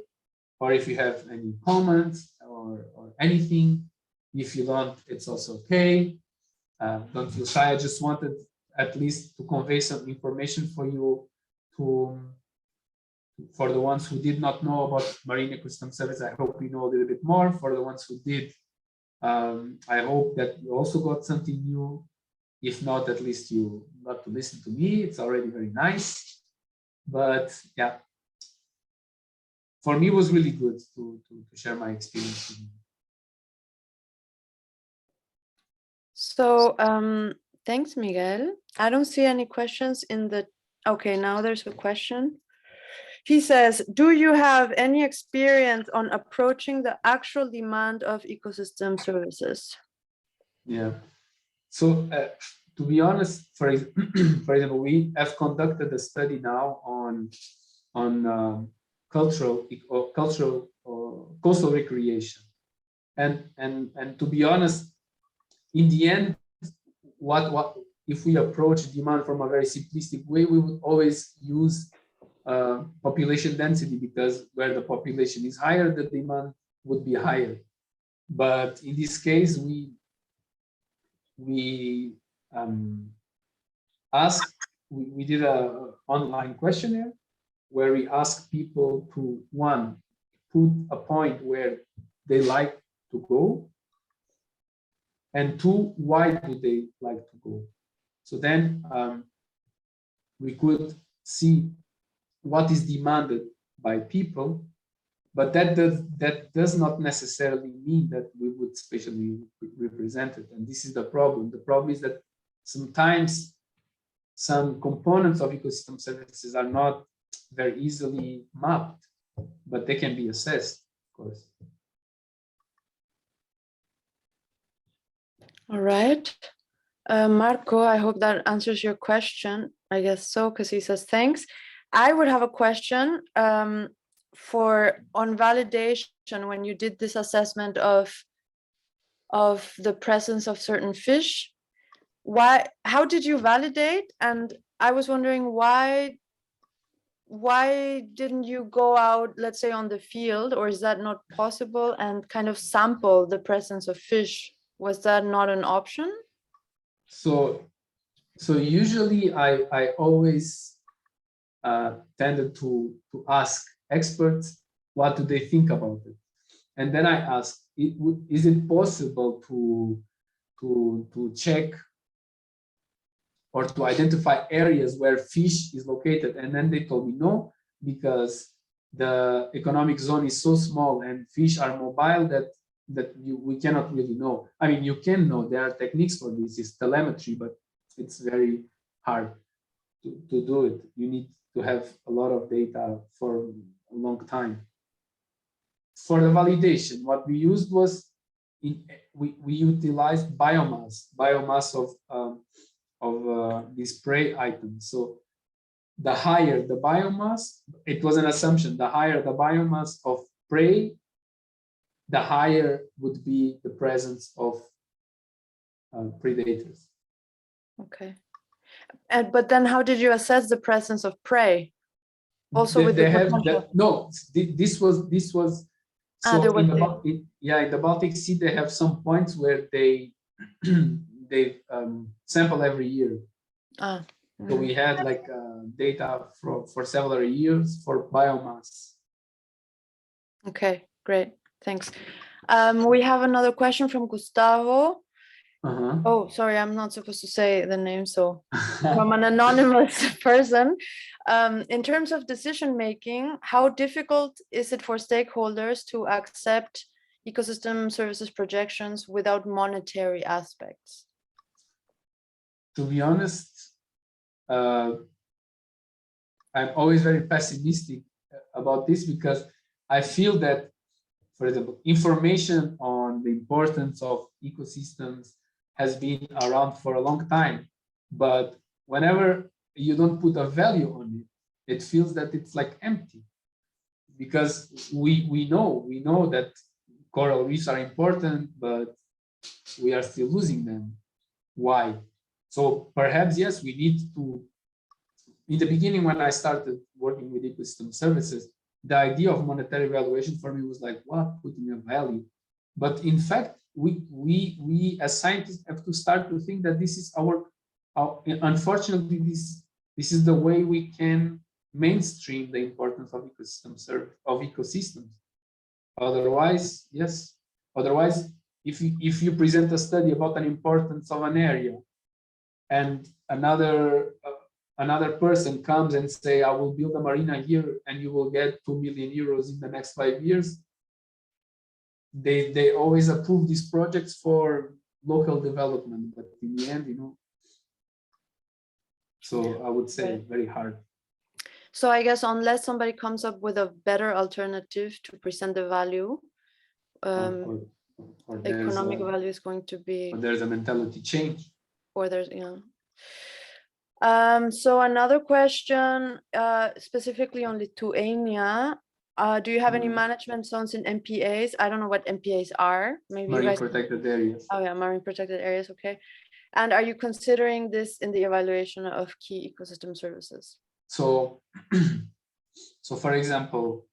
Speaker 2: or if you have any comments or anything. If you don't, it's also okay. Don't feel shy. I just wanted at least to convey some information for you, for the ones who did not know about marine ecosystem service. I hope you know a little bit more. For the ones who did, I hope that you also got something new. If not, at least you got to listen to me. It's already very nice. But yeah, for me, it was really good to share my experience with you.
Speaker 1: So thanks, Miguel. I don't see any questions in the, okay, now there's a question. He says, do you have any experience on approaching the actual demand of ecosystem services?
Speaker 2: Yeah, so to be honest, for example, we have conducted a study now on coastal recreation, and to be honest, in the end, what if we approach demand from a very simplistic way, we would always use population density, because where the population is higher, the demand would be higher. But in this case, we did an online questionnaire where we asked people to, one, put a point where they like to go, and two, why do they like to go. So then we could see what is demanded by people, but that does not necessarily mean that we would spatially represent it. And this is the problem. The problem is that sometimes some components of ecosystem services are not very easily mapped, but they can be assessed, of course.
Speaker 1: All right. Marco, I hope that answers your question. I guess so, because he says thanks. I would have a question on validation. When you did this assessment of the presence of certain fish, how did you validate? And I was wondering why didn't you go out, let's say, on the field, or is that not possible, and kind of sample the presence of fish? Was that not an option?
Speaker 2: So usually I always tended to ask experts what do they think about it, and then I asked, is it possible to check or to identify areas where fish is located? And then they told me no, because the economic zone is so small and fish are mobile that we cannot really know. I mean, you can know, there are techniques for this, it's telemetry, but it's very hard to do it. You need to have a lot of data for a long time. For the validation, what we used was we utilized biomass of these prey items. So the higher the biomass, it was an assumption, the higher the biomass of prey, the higher would be the presence of predators.
Speaker 1: Okay. But then how did you assess the presence of prey? Also with
Speaker 2: this was so in the Baltic Sea, they have some points where they sample every year. So we had like data for several years for biomass.
Speaker 1: Okay, great, thanks. We have another question from Gustavo. Oh, sorry, I'm not supposed to say the name, so from an anonymous person. In terms of decision making, how difficult is it for stakeholders to accept ecosystem services projections without monetary aspects?
Speaker 2: to be honest, I'm always very pessimistic about this, because I feel that, for example, information on the importance of ecosystems has been around for a long time, but whenever you don't put a value on it, it feels that it's like empty, because we know that coral reefs are important, but we are still losing them. Why? So perhaps, yes, we need to. In the beginning, when I started working with ecosystem services, the idea of monetary valuation for me was like, what, putting a value? But in fact, we as scientists have to start to think that this is our unfortunately, this is the way we can mainstream the importance of ecosystems. Otherwise, yes. Otherwise, if you present a study about an importance of an area, and another person comes and say, I will build a marina here and you will get 2 million euros in the next 5 years, they always approve these projects for local development, but in the end, so I would say very hard.
Speaker 1: So I guess unless somebody comes up with a better alternative to present the value,
Speaker 2: or
Speaker 1: economic value is going to be.
Speaker 2: Or there's a mentality change.
Speaker 1: Or there's, so another question, specifically on Lithuania. Do you have any management zones in MPAs? I don't know what MPAs are. Maybe
Speaker 2: marine protected areas.
Speaker 1: Oh yeah, marine protected areas. Okay. And are you considering this in the evaluation of key ecosystem services?
Speaker 2: So, for example,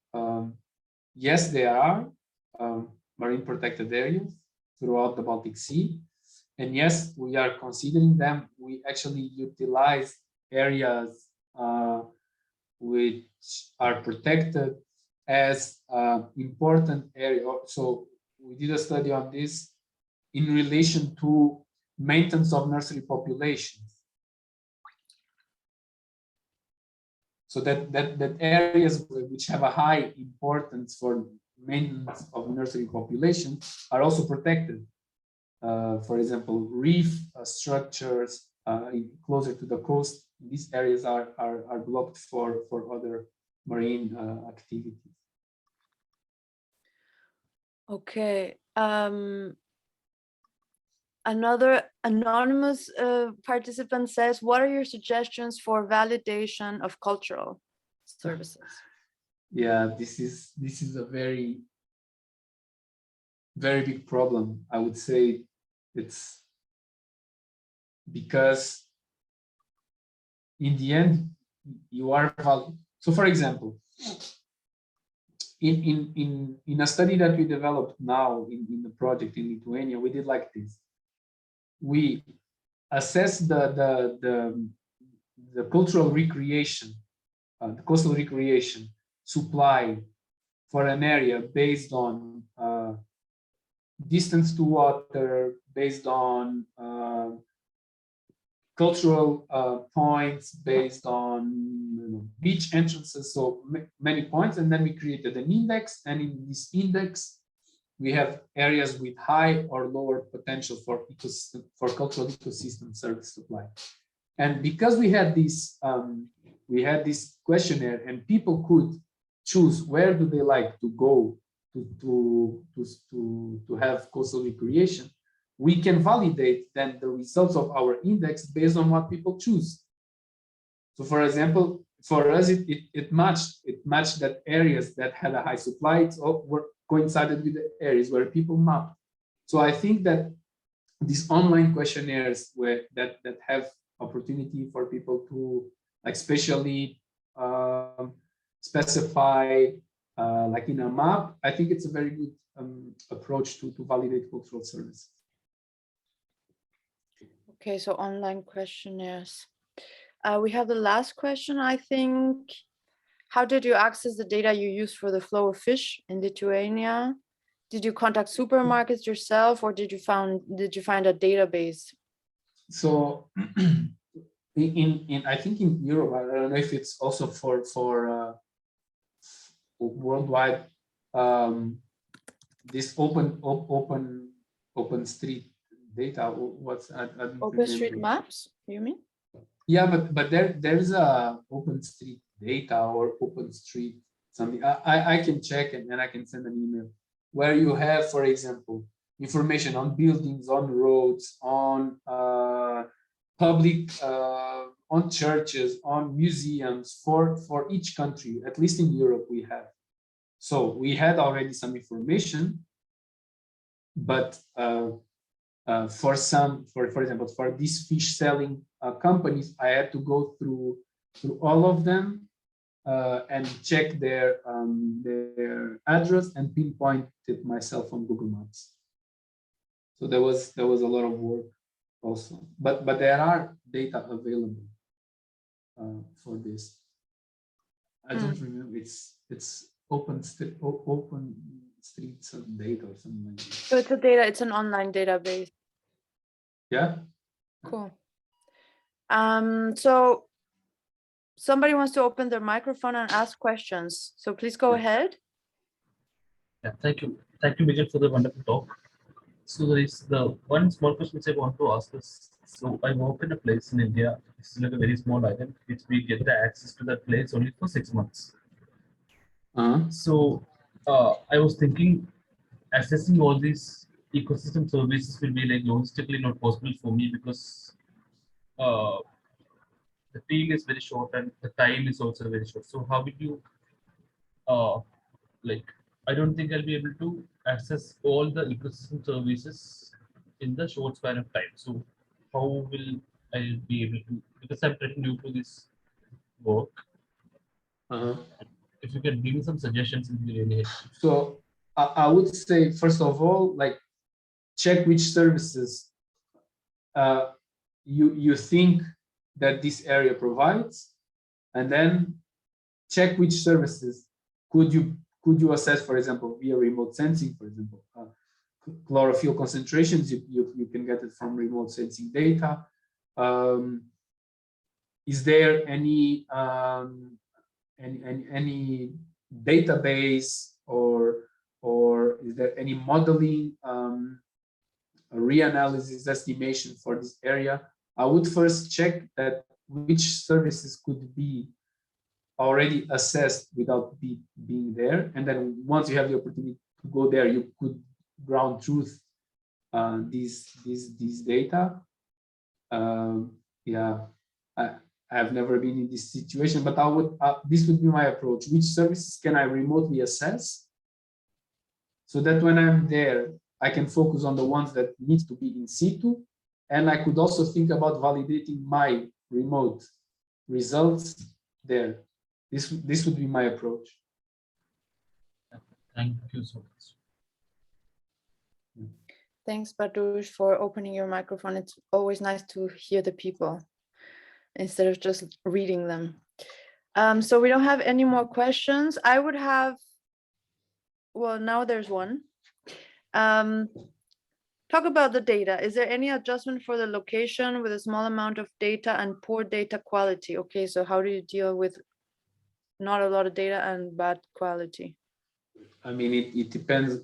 Speaker 2: yes, there are marine protected areas throughout the Baltic Sea. And yes, we are considering them. We actually utilize areas which are protected as important area. So we did a study on this in relation to maintenance of nursery populations. So that areas which have a high importance for maintenance of nursery population are also protected. For example, reef structures closer to the coast, these areas are blocked for other marine activities.
Speaker 1: Okay. Another anonymous participant says, what are your suggestions for validation of cultural services?
Speaker 2: Yeah, this is a very big problem. I would say it's because in the end you are valid. So for example, in a study that we developed now in the project in Lithuania, we did like this. We assessed the cultural recreation, the coastal recreation supply for an area based on distance to water, based on cultural points, based on beach entrances, so many points, and then we created an index, and in this index we have areas with high or lower potential for cultural ecosystem service supply. And because we had this questionnaire, and people could choose where do they like to go to have coastal recreation, we can validate then the results of our index based on what people choose. So for example, for us, it matched that areas that had a high supply were coincided with the areas where people mapped. So I think that these online questionnaires that have opportunity for people to like spatially specify like in a map, I think it's a very good approach to validate cultural services.
Speaker 1: Okay, so online questionnaires. We have the last question, I think. How did you access the data you used for the flow of fish in Lithuania? Did you contact supermarkets yourself, or did you find a database? So
Speaker 2: in I think in Europe, I don't know if it's also for worldwide, this open street data. What's I don't
Speaker 1: OpenStreetMaps, you mean?
Speaker 2: Yeah, but there's a OpenStreet data or OpenStreet something. I can check and then I can send an email where you have, for example, information on buildings, on roads, on public, on churches, on museums for each country. At least in Europe we have. So we had already some information, but for example, for these fish selling companies, I had to go through all of them and check their address and pinpoint it myself on Google Maps. So there was a lot of work also, but there are data available for this. I don't remember. It's open streets data or something like that.
Speaker 1: So it's a data. It's an online database.
Speaker 2: Yeah.
Speaker 1: Cool. So somebody wants to open their microphone and ask questions. So please go ahead.
Speaker 3: Yeah, thank you, Miguel, for the wonderful talk. So there is the one small question which I want to ask is, so I work in a place in India, it's like a very small island, which we get the access to that place only for 6 months. So I was thinking, accessing all these ecosystem services will be like logistically not possible for me because the team is very short and the time is also very short. So how will you like, I don't think I'll be able to access all the ecosystem services in the short span of time. So how will I be able to, because I'm pretty new to this work. If you can give me some suggestions, it would be really helpful.
Speaker 2: So I would say, first of all, like, check which services you think that this area provides, and then check which services could you assess, for example, via remote sensing, for example. Chlorophyll concentrations, you can get it from remote sensing data. Is there any database or is there any modeling, reanalysis estimation for this area? I would first check that which services could be already assessed without being there, and then once you have the opportunity to go there, you could ground truth these data. Yeah, I have never been in this situation, but I would this would be my approach. Which services can I remotely assess, so that when I'm there, I can focus on the ones that need to be in situ, and I could also think about validating my remote results there. This would be my approach.
Speaker 3: Thank you so much.
Speaker 1: Thanks, Badush, for opening your microphone. It's always nice to hear the people instead of just reading them. So we don't have any more questions. I would have, well, now there's one. Talk about the data. Is there any adjustment for the location with a small amount of data and poor data quality? Okay, so how do you deal with not a lot of data and bad quality?
Speaker 2: I mean, it depends.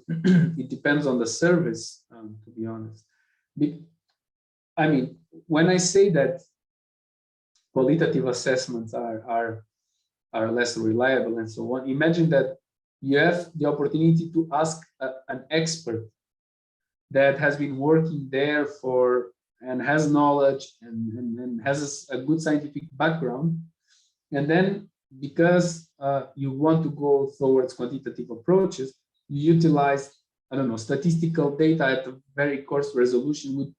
Speaker 2: It depends on the service, to be honest. I mean, when I say that qualitative assessments are less reliable and so on, imagine that you have the opportunity to ask an expert that has been working there and has knowledge and has a good scientific background, and then because you want to go towards quantitative approaches, you utilize, I don't know, statistical data at a very coarse resolution, which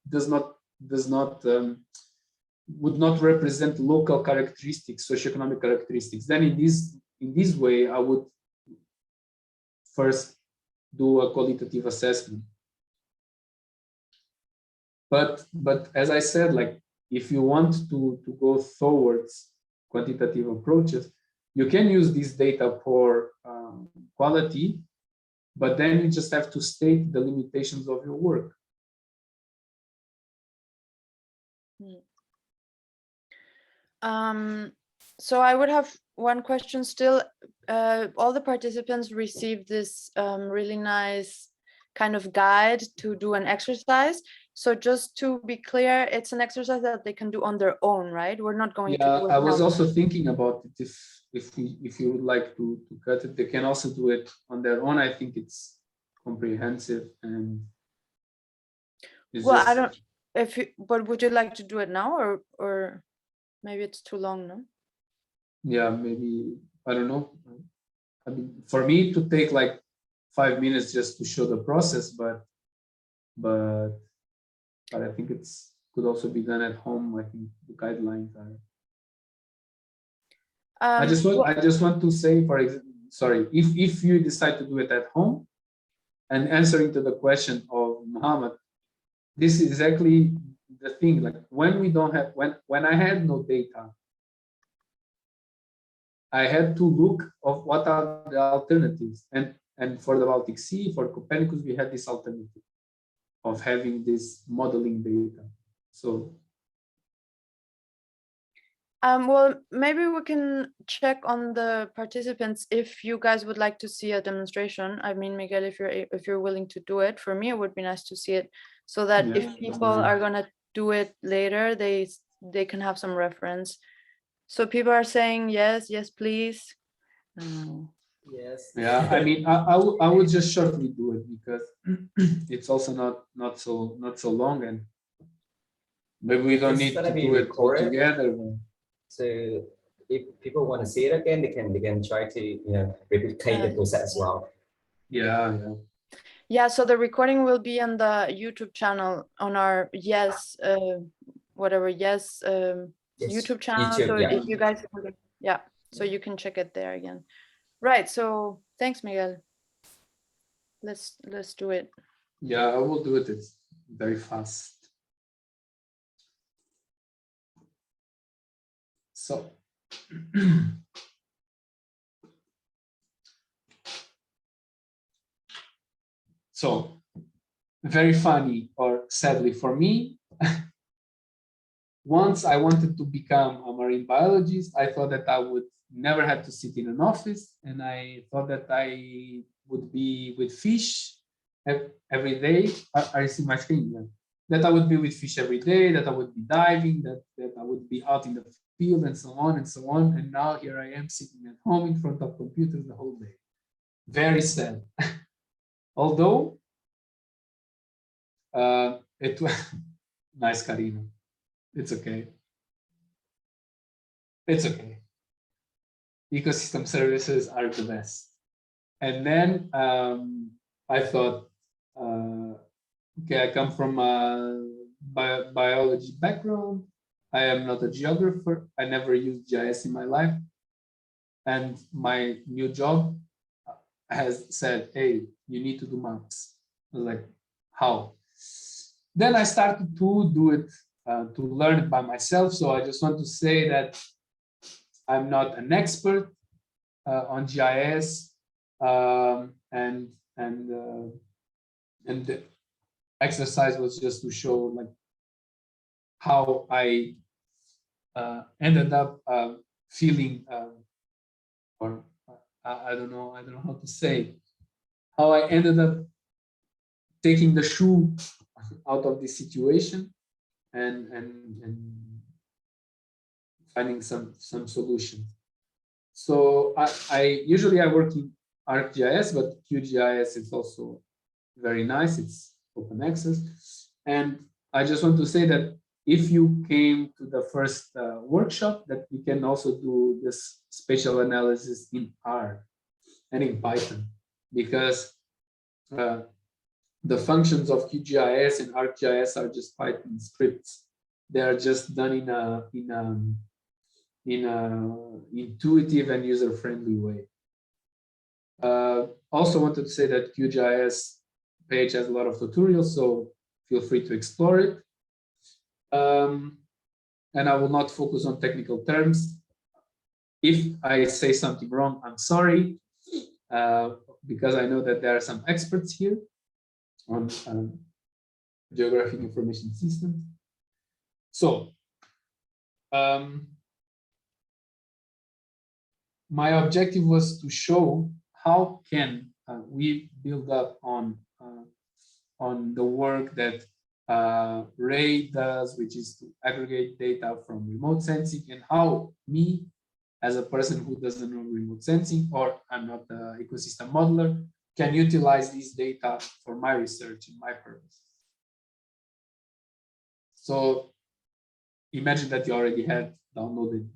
Speaker 2: would not represent local characteristics, socioeconomic characteristics. Then in this way, I would first do a qualitative assessment. But as I said, like, if you want to go towards quantitative approaches, you can use this data for quality, but then you just have to state the limitations of your work.
Speaker 1: So I would have one question still. All the participants received this really nice kind of guide to do an exercise. So just to be clear, it's an exercise that they can do on their own, right? We're not going to
Speaker 2: Yeah,
Speaker 1: do it
Speaker 2: I was
Speaker 1: now.
Speaker 2: also thinking about it. If you would like to cut it, they can also do it on their own. I think it's comprehensive and it's
Speaker 1: Well,
Speaker 2: just,
Speaker 1: I don't, if you, but would you like to do it now, or maybe it's too long, no?
Speaker 2: yeah, maybe, I don't know. I mean, for me to take like 5 minutes just to show the process, but I think it's could also be done at home. I think the guidelines are. I just want to say, for example, sorry, if you decide to do it at home, and answering to the question of Muhammad, this is exactly the thing. Like when we don't have, when I had no data, I had to look of what are the alternatives, and for the Baltic Sea, for Copernicus, we had this alternative of having this modeling data. So
Speaker 1: well, maybe we can check on the participants if you guys would like to see a demonstration. I mean, Miguel, if you're willing to do it, for me, it would be nice to see it, so that
Speaker 2: yeah,
Speaker 1: if people are gonna do it later, they can have some reference. So people are saying yes, yes, please.
Speaker 4: Yes.
Speaker 2: yeah. I mean, I would just shortly do it because it's also not so long, and maybe we don't
Speaker 4: It's
Speaker 2: need
Speaker 4: gonna
Speaker 2: to
Speaker 4: be
Speaker 2: do it all
Speaker 4: recorded.
Speaker 2: together.
Speaker 4: So if people want to see it again, they can try to replicate the process as well.
Speaker 2: Yeah.
Speaker 1: Yeah, so the recording will be on the YouTube channel on our whatever
Speaker 4: Yes,
Speaker 1: YouTube channel.
Speaker 4: YouTube,
Speaker 1: So
Speaker 4: yeah.
Speaker 1: if you guys, yeah, so you can check it there again. Right. So thanks, Miguel. Let's do it.
Speaker 2: Yeah, I will do it. It's very fast. So so very funny, or sadly for me, once I wanted to become a marine biologist, I thought that I would never have to sit in an office, and I thought that I would be with fish every day. I see my screen. Yeah. That I would be with fish every day, that I would be diving, that I would be out in the field, and so on and so on. And now here I am sitting at home in front of computers the whole day. Very sad. Although it was nice, Karina. It's okay. It's okay. Ecosystem services are the best. And then I thought, okay, I come from a biology background. I am not a geographer. I never used GIS in my life. And my new job has said, hey, you need to do maps. I was like, how? Then I started to do it, to learn it by myself. So I just want to say that I'm not an expert on GIS, and the exercise was just to show like how I ended up feeling, or I don't know how to say, how I ended up taking the shoe out of this situation and finding some solutions. So I usually work in ArcGIS, but QGIS is also very nice. It's open access. And I just want to say that if you came to the first workshop, that you can also do this spatial analysis in R and in Python, because the functions of QGIS and ArcGIS are just Python scripts. They are just done in a intuitive and user-friendly way. Also wanted to say that QGIS page has a lot of tutorials, so feel free to explore it. And I will not focus on technical terms. If I say something wrong, I'm sorry, because I know that there are some experts here on geographic information systems. So my objective was to show how can we build up on the work that Ray does, which is to aggregate data from remote sensing, and how me, as a person who doesn't know remote sensing, or I'm not the ecosystem modeler, can utilize these data for my research and my purpose. So imagine that you already had downloaded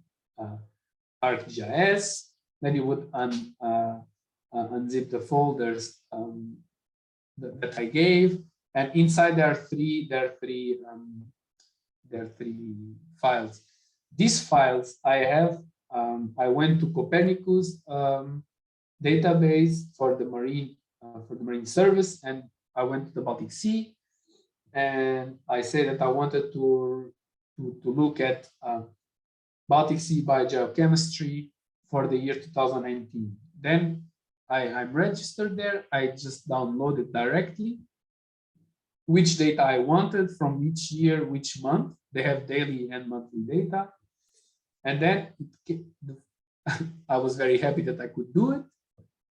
Speaker 2: ArcGIS, then you would unzip the folders that I gave, and inside there are three files. These files I have. I went to Copernicus database for the marine service, and I went to the Baltic Sea, and I say that I wanted to look at Baltic Sea biogeochemistry for the year 2019. Then I'm registered there. I just downloaded directly which data I wanted from which year, which month. They have daily and monthly data. And then I was very happy that I could do it.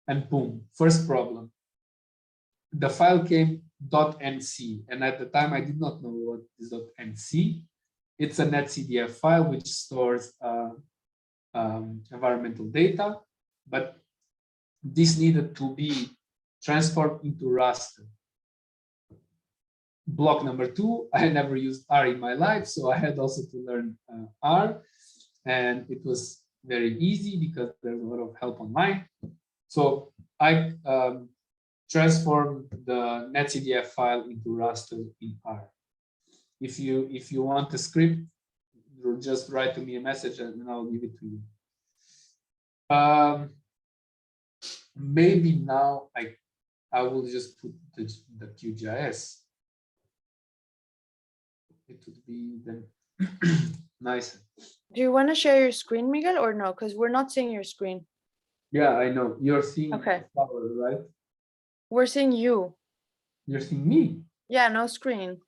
Speaker 2: And boom, first problem. The file came .nc. And at the time, I did not know what is .nc. It's a netcdf file which stores environmental data, but this needed to be transformed into raster. Block number 2, I had never used R in my life, so I had also to learn R, and it was very easy because there's a lot of help online. So I transformed the netcdf file into raster in R. If you want the script, just write to me a message and I'll give it to you. Maybe now I will just put the QGIS. It would be then nicer.
Speaker 1: Do you want to share your screen, Miguel, or no? Because we're not seeing your screen.
Speaker 2: Yeah, I know. You're seeing
Speaker 1: okay.
Speaker 2: the flower, right?
Speaker 1: We're seeing you.
Speaker 2: You're seeing me.
Speaker 1: Yeah, no screen.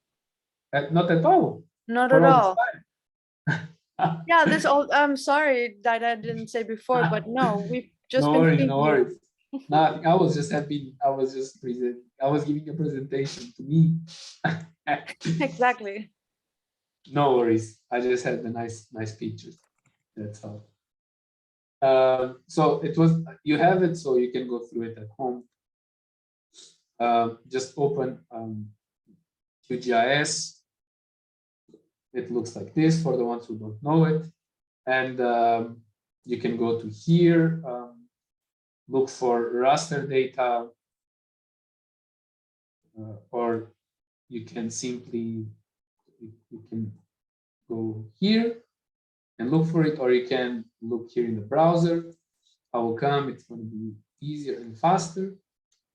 Speaker 2: Not at all.
Speaker 1: Not
Speaker 2: For
Speaker 1: at all.
Speaker 2: Time.
Speaker 1: Yeah, this all. I'm sorry that I didn't say before, but no, we've just
Speaker 2: no
Speaker 1: been
Speaker 2: worries,
Speaker 1: seeing
Speaker 2: no
Speaker 1: you.
Speaker 2: worries. Nothing. I was just happy. I was giving a presentation to me.
Speaker 1: Exactly.
Speaker 2: No worries. I just had the nice pictures. That's all. So it was. You have it, so you can go through it at home. Just open QGIS. It looks like this for the ones who don't know it, and you can go to here. Look for raster data, or you can simply go here and look for it, or you can look here in the browser. I will come, it's going to be easier and faster.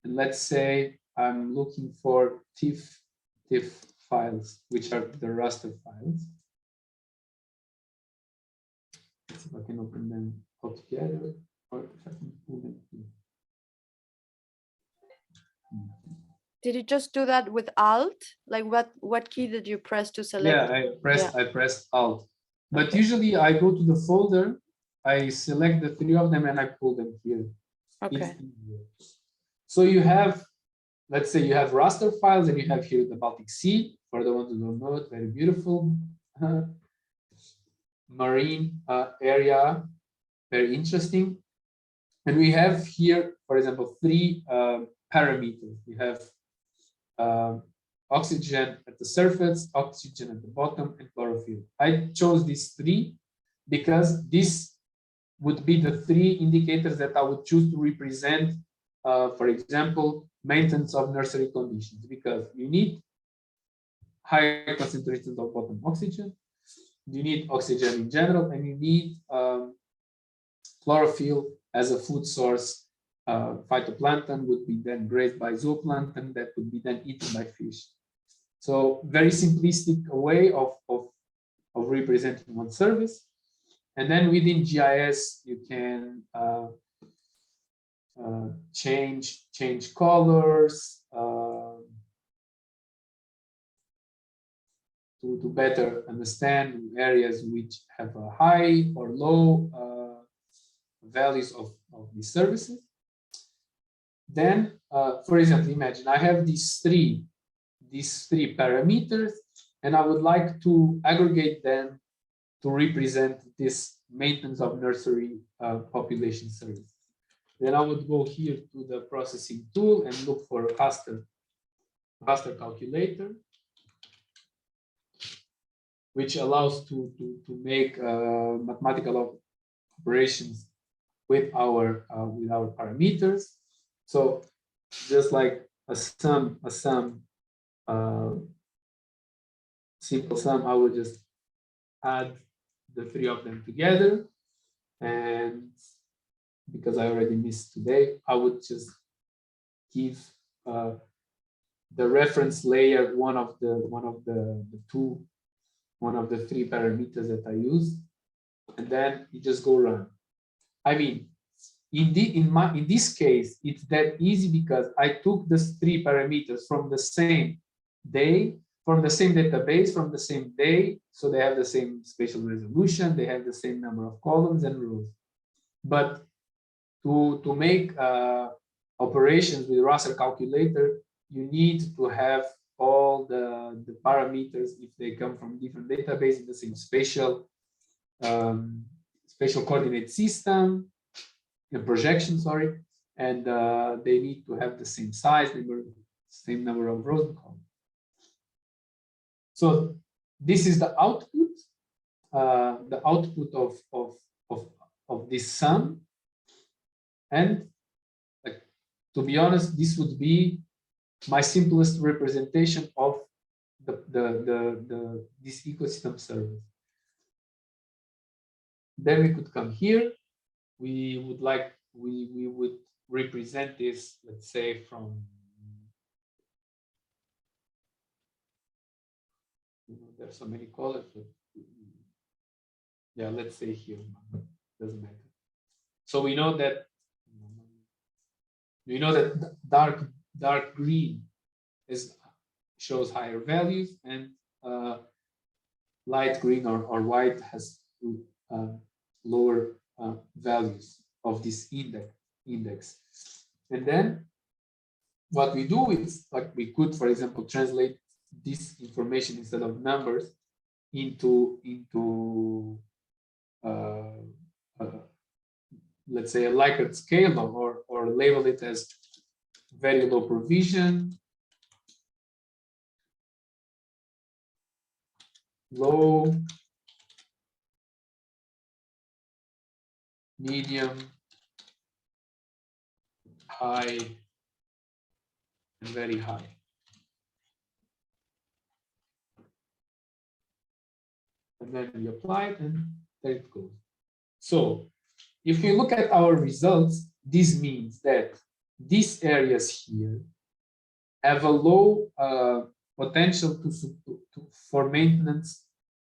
Speaker 2: And let's say I'm looking for TIFF files, which are the raster files. Let's see if I can open them all together, or if I can pull them here.
Speaker 1: Did you just do that with Alt? Like what key did you press to select?
Speaker 2: Yeah, I pressed Alt. But usually I go to the folder, I select the 3 of them, and I pull them here.
Speaker 1: Okay.
Speaker 2: So you have, let's say you have raster files, and you have here the Baltic Sea. For the ones who don't know it, very beautiful marine area, very interesting. And we have here, for example, 3 parameters. We have oxygen at the surface, oxygen at the bottom, and chlorophyll. I chose these 3 because this would be the 3 indicators that I would choose to represent, for example, maintenance of nursery conditions, because you need higher concentrations of bottom oxygen, you need oxygen in general, and you need chlorophyll as a food source. Phytoplankton would be then grazed by zooplankton that would be then eaten by fish. So very simplistic way of representing one service. And then within GIS, you can change colors to better understand areas which have a high or low values of these services. Then, for example, imagine I have these 3 these three parameters, and I would like to aggregate them to represent this maintenance of nursery population service. Then I would go here to the processing tool and look for a raster calculator, which allows to make mathematical operations with our parameters. So just like a sum, simple sum, I would just add the three of them together, and because I already missed today, I would just give the reference layer one of the three parameters that I use, and then you just go run. I mean, in this case, it's that easy because I took the three parameters from the same day, from the same database, from the same day, so they have the same spatial resolution, they have the same number of columns and rows. But to make operations with raster calculator, you need to have all the parameters if they come from different databases in the same spatial coordinate system, the projection, sorry, and they need to have the same size, same number of rows and columns. So this is the output of this sum, and like, to be honest, this would be my simplest representation of this ecosystem service. Then we could come here. We would represent this, let's say, from, there's so many colors, but yeah, let's say here, doesn't matter. So we know that dark green shows higher values, and light green or white has lower values of this index. And then what we do is, like, we could, for example, translate this information instead of numbers into let's say a Likert scale, or label it as very low provision, low, medium, high, and very high. And then we apply it, and there it goes. So if we look at our results, this means that these areas here have a low potential for maintenance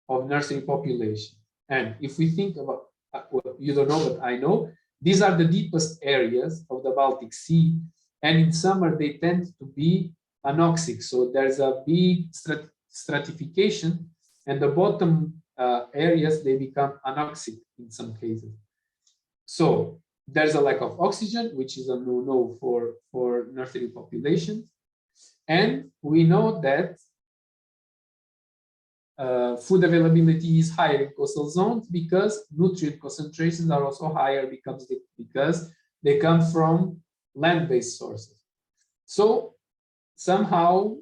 Speaker 2: of nursery population. And if we think about, well, you don't know, but I know, these are the deepest areas of the Baltic Sea, and in summer they tend to be anoxic. So there's a big stratification, and the bottom areas, they become anoxic in some cases. So there's a lack of oxygen, which is a no-no for nursery populations. And we know that food availability is higher in coastal zones because nutrient concentrations are also higher because they come from land-based sources. So somehow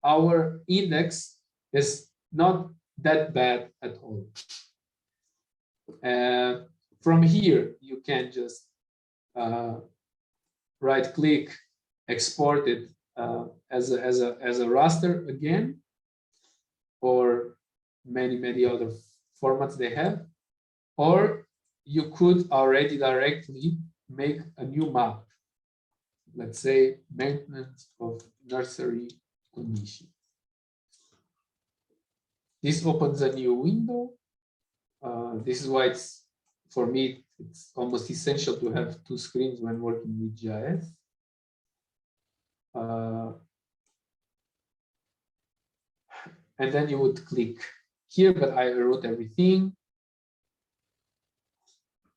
Speaker 2: our index is not that bad at all. From here, you can just right-click, export it as a raster again, or many other formats they have, or you could already directly make a new map. Let's say maintenance of nursery conditions. This opens a new window. This is why it's, for me, it's almost essential to have two screens when working with GIS. And then you would click here, but I wrote everything.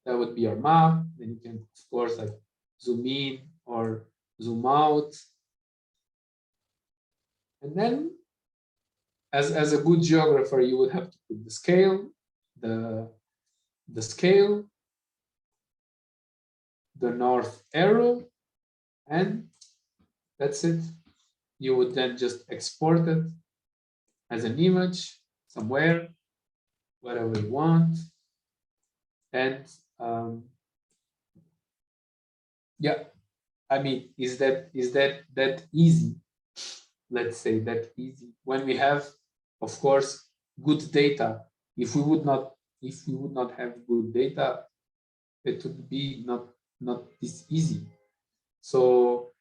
Speaker 2: That would be our map. Then you can, of course, like zoom in or zoom out. And then, as a good geographer, you would have to put the scale, the scale, the north arrow, and that's it. You would then just export it as an image somewhere, whatever you want. And yeah, I mean, is that easy? Let's say that easy. When we have, of course, good data. If we would not have good data, it would be not this easy. So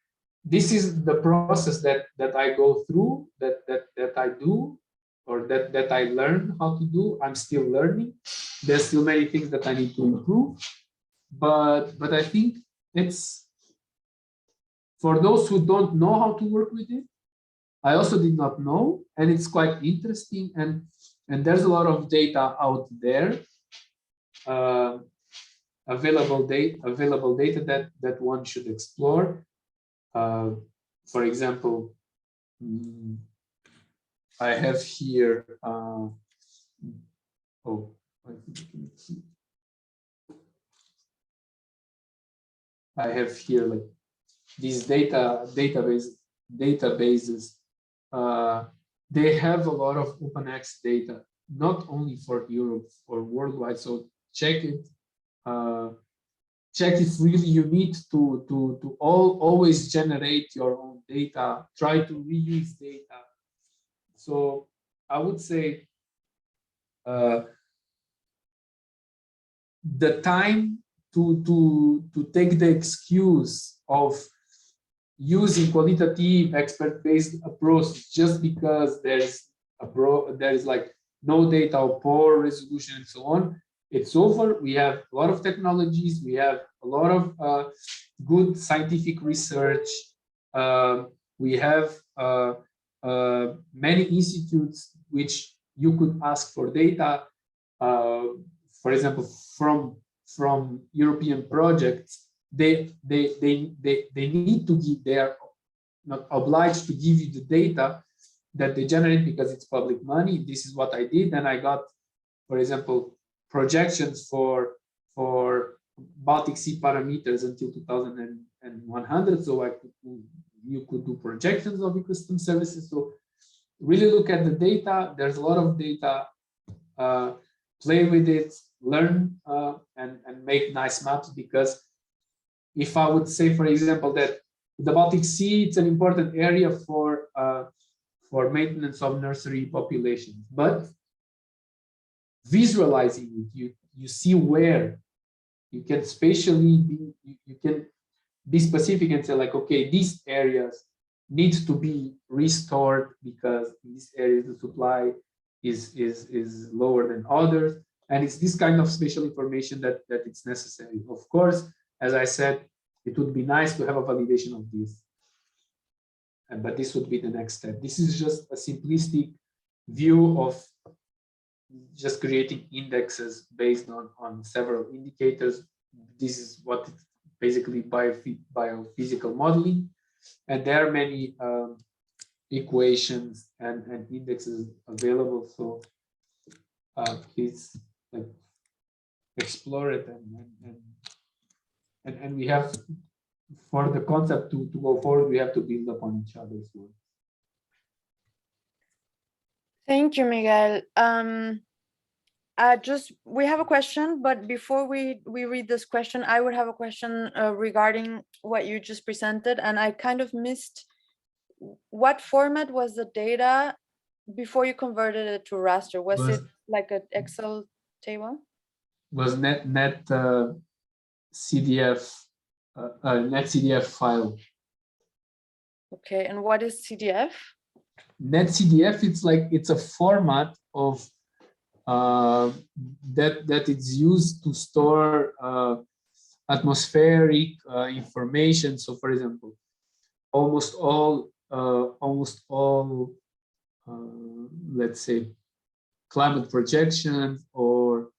Speaker 2: this is the process that I go through, that I do, or that I learn how to do. I'm still learning. There's still many things that I need to improve, but I think it's for those who don't know how to work with it. I also did not know, and it's quite interesting, and there's a lot of data out there, available data that one should explore. For example, I have here. I have here like these databases. They have a lot of open access data, not only for Europe, for worldwide. So check it. Check if really you need to always generate your own data. Try to reuse data. So I would say the time to take the excuse of using qualitative expert-based approach just because there is like no data or poor resolution and so on, it's over. We have a lot of technologies. We have a lot of good scientific research. We have many institutes which you could ask for data. For example, from European projects, they need to give, they are not obliged to give you the data that they generate because it's public money. This is what I did, and I got, for example, projections for Baltic Sea parameters until 2100. So you could do projections of ecosystem services. So really look at the data. There's a lot of data. Play with it, learn, and make nice maps. Because if I would say, for example, that the Baltic Sea, it's an important area for maintenance of nursery populations, but visualizing it, you see where you can spatially be, you can be specific and say like, okay, these areas need to be restored because in these areas the supply is lower than others, and it's this kind of spatial information that it's necessary. Of course, as I said, it would be nice to have a validation of this, but this would be the next step. This is just a simplistic view of just creating indexes based on several indicators. This is what it's basically biophysical modeling, and there are many equations and indexes available. So please explore it, and we have, for the concept to go forward, we have to build upon each other's work.
Speaker 1: Thank you, Miguel. We have a question, but before we read this question, I would have a question regarding what you just presented, and I kind of missed what format was the data before you converted it to raster. Was it like an Excel table?
Speaker 2: Was net CDF file.
Speaker 1: Okay, and what is CDF?
Speaker 2: Net CDF, it's a format of that it's used to store atmospheric information. So, for example, almost all let's say climate projections or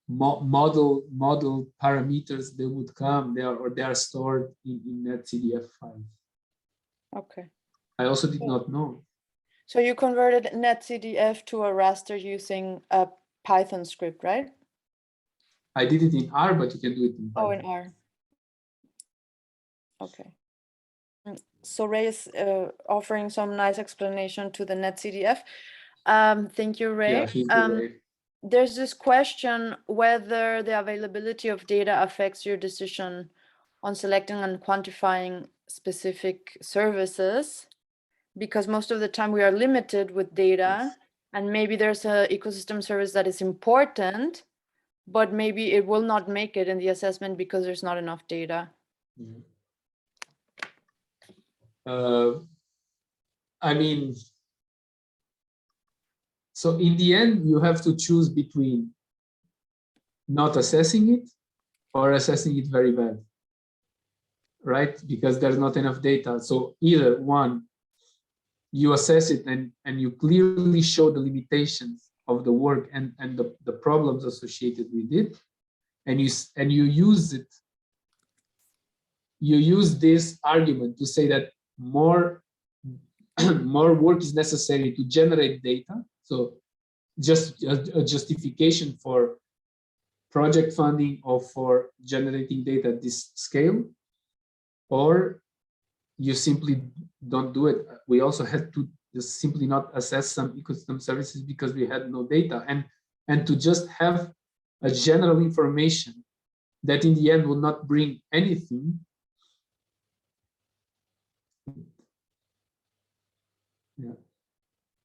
Speaker 2: model parameters, they would come there, or they are stored in net CDF files.
Speaker 1: Okay.
Speaker 2: I also did not know.
Speaker 1: So you converted netcdf to a raster using a Python script, right?
Speaker 2: I did it in R, but you can do it in Python.
Speaker 1: Oh, in R. Okay. So Ray is offering some nice explanation to the netcdf. Thank you, Ray.
Speaker 2: Yeah, thank you, Ray.
Speaker 1: There's this question whether the availability of data affects your decision on selecting and quantifying specific services, because most of the time we are limited with data, and maybe there's an ecosystem service that is important, but maybe it will not make it in the assessment because there's not enough data.
Speaker 2: I mean, so in the end, you have to choose between not assessing it or assessing it very bad, right? Because there's not enough data. So either one, you assess it and you clearly show the limitations of the work and the problems associated with it, and you use it. You use this argument to say that more work is necessary to generate data. So just a justification for project funding or for generating data at this scale, or you simply don't do it. We also had to just simply not assess some ecosystem services because we had no data, and to just have a general information that in the end will not bring anything. Yeah,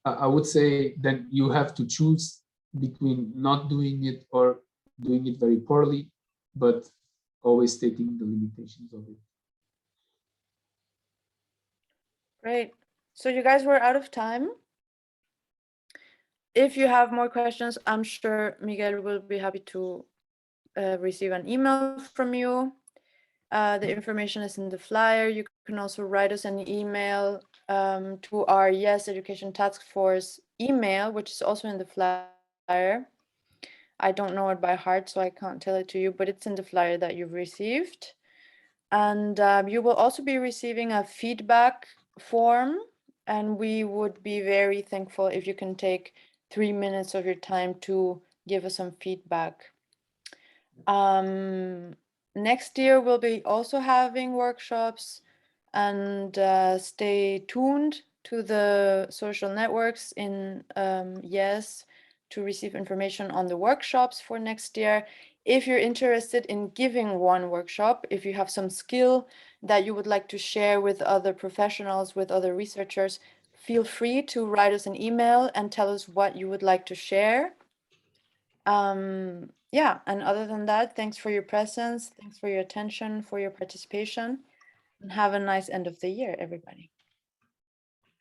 Speaker 2: I would say then you have to choose between not doing it or doing it very poorly, but always stating the limitations of it.
Speaker 1: Great. So you guys were out of time. If you have more questions, I'm sure Miguel will be happy to receive an email from you. The information is in the flyer. You can also write us an email to our Yes Education Task Force email, which is also in the flyer. I don't know it by heart, so I can't tell it to you, but it's in the flyer that you've received. And you will also be receiving a feedback form, and we would be very thankful if you can take 3 minutes of your time to give us some feedback. Next year we'll be also having workshops, and stay tuned to the social networks in Yes to receive information on the workshops for next year. If you're interested in giving one workshop, if you have some skill that you would like to share with other professionals, with other researchers, feel free to write us an email and tell us what you would like to share. Yeah, and other than that, thanks for your presence, thanks for your attention, for your participation, and have a nice end of the year, everybody.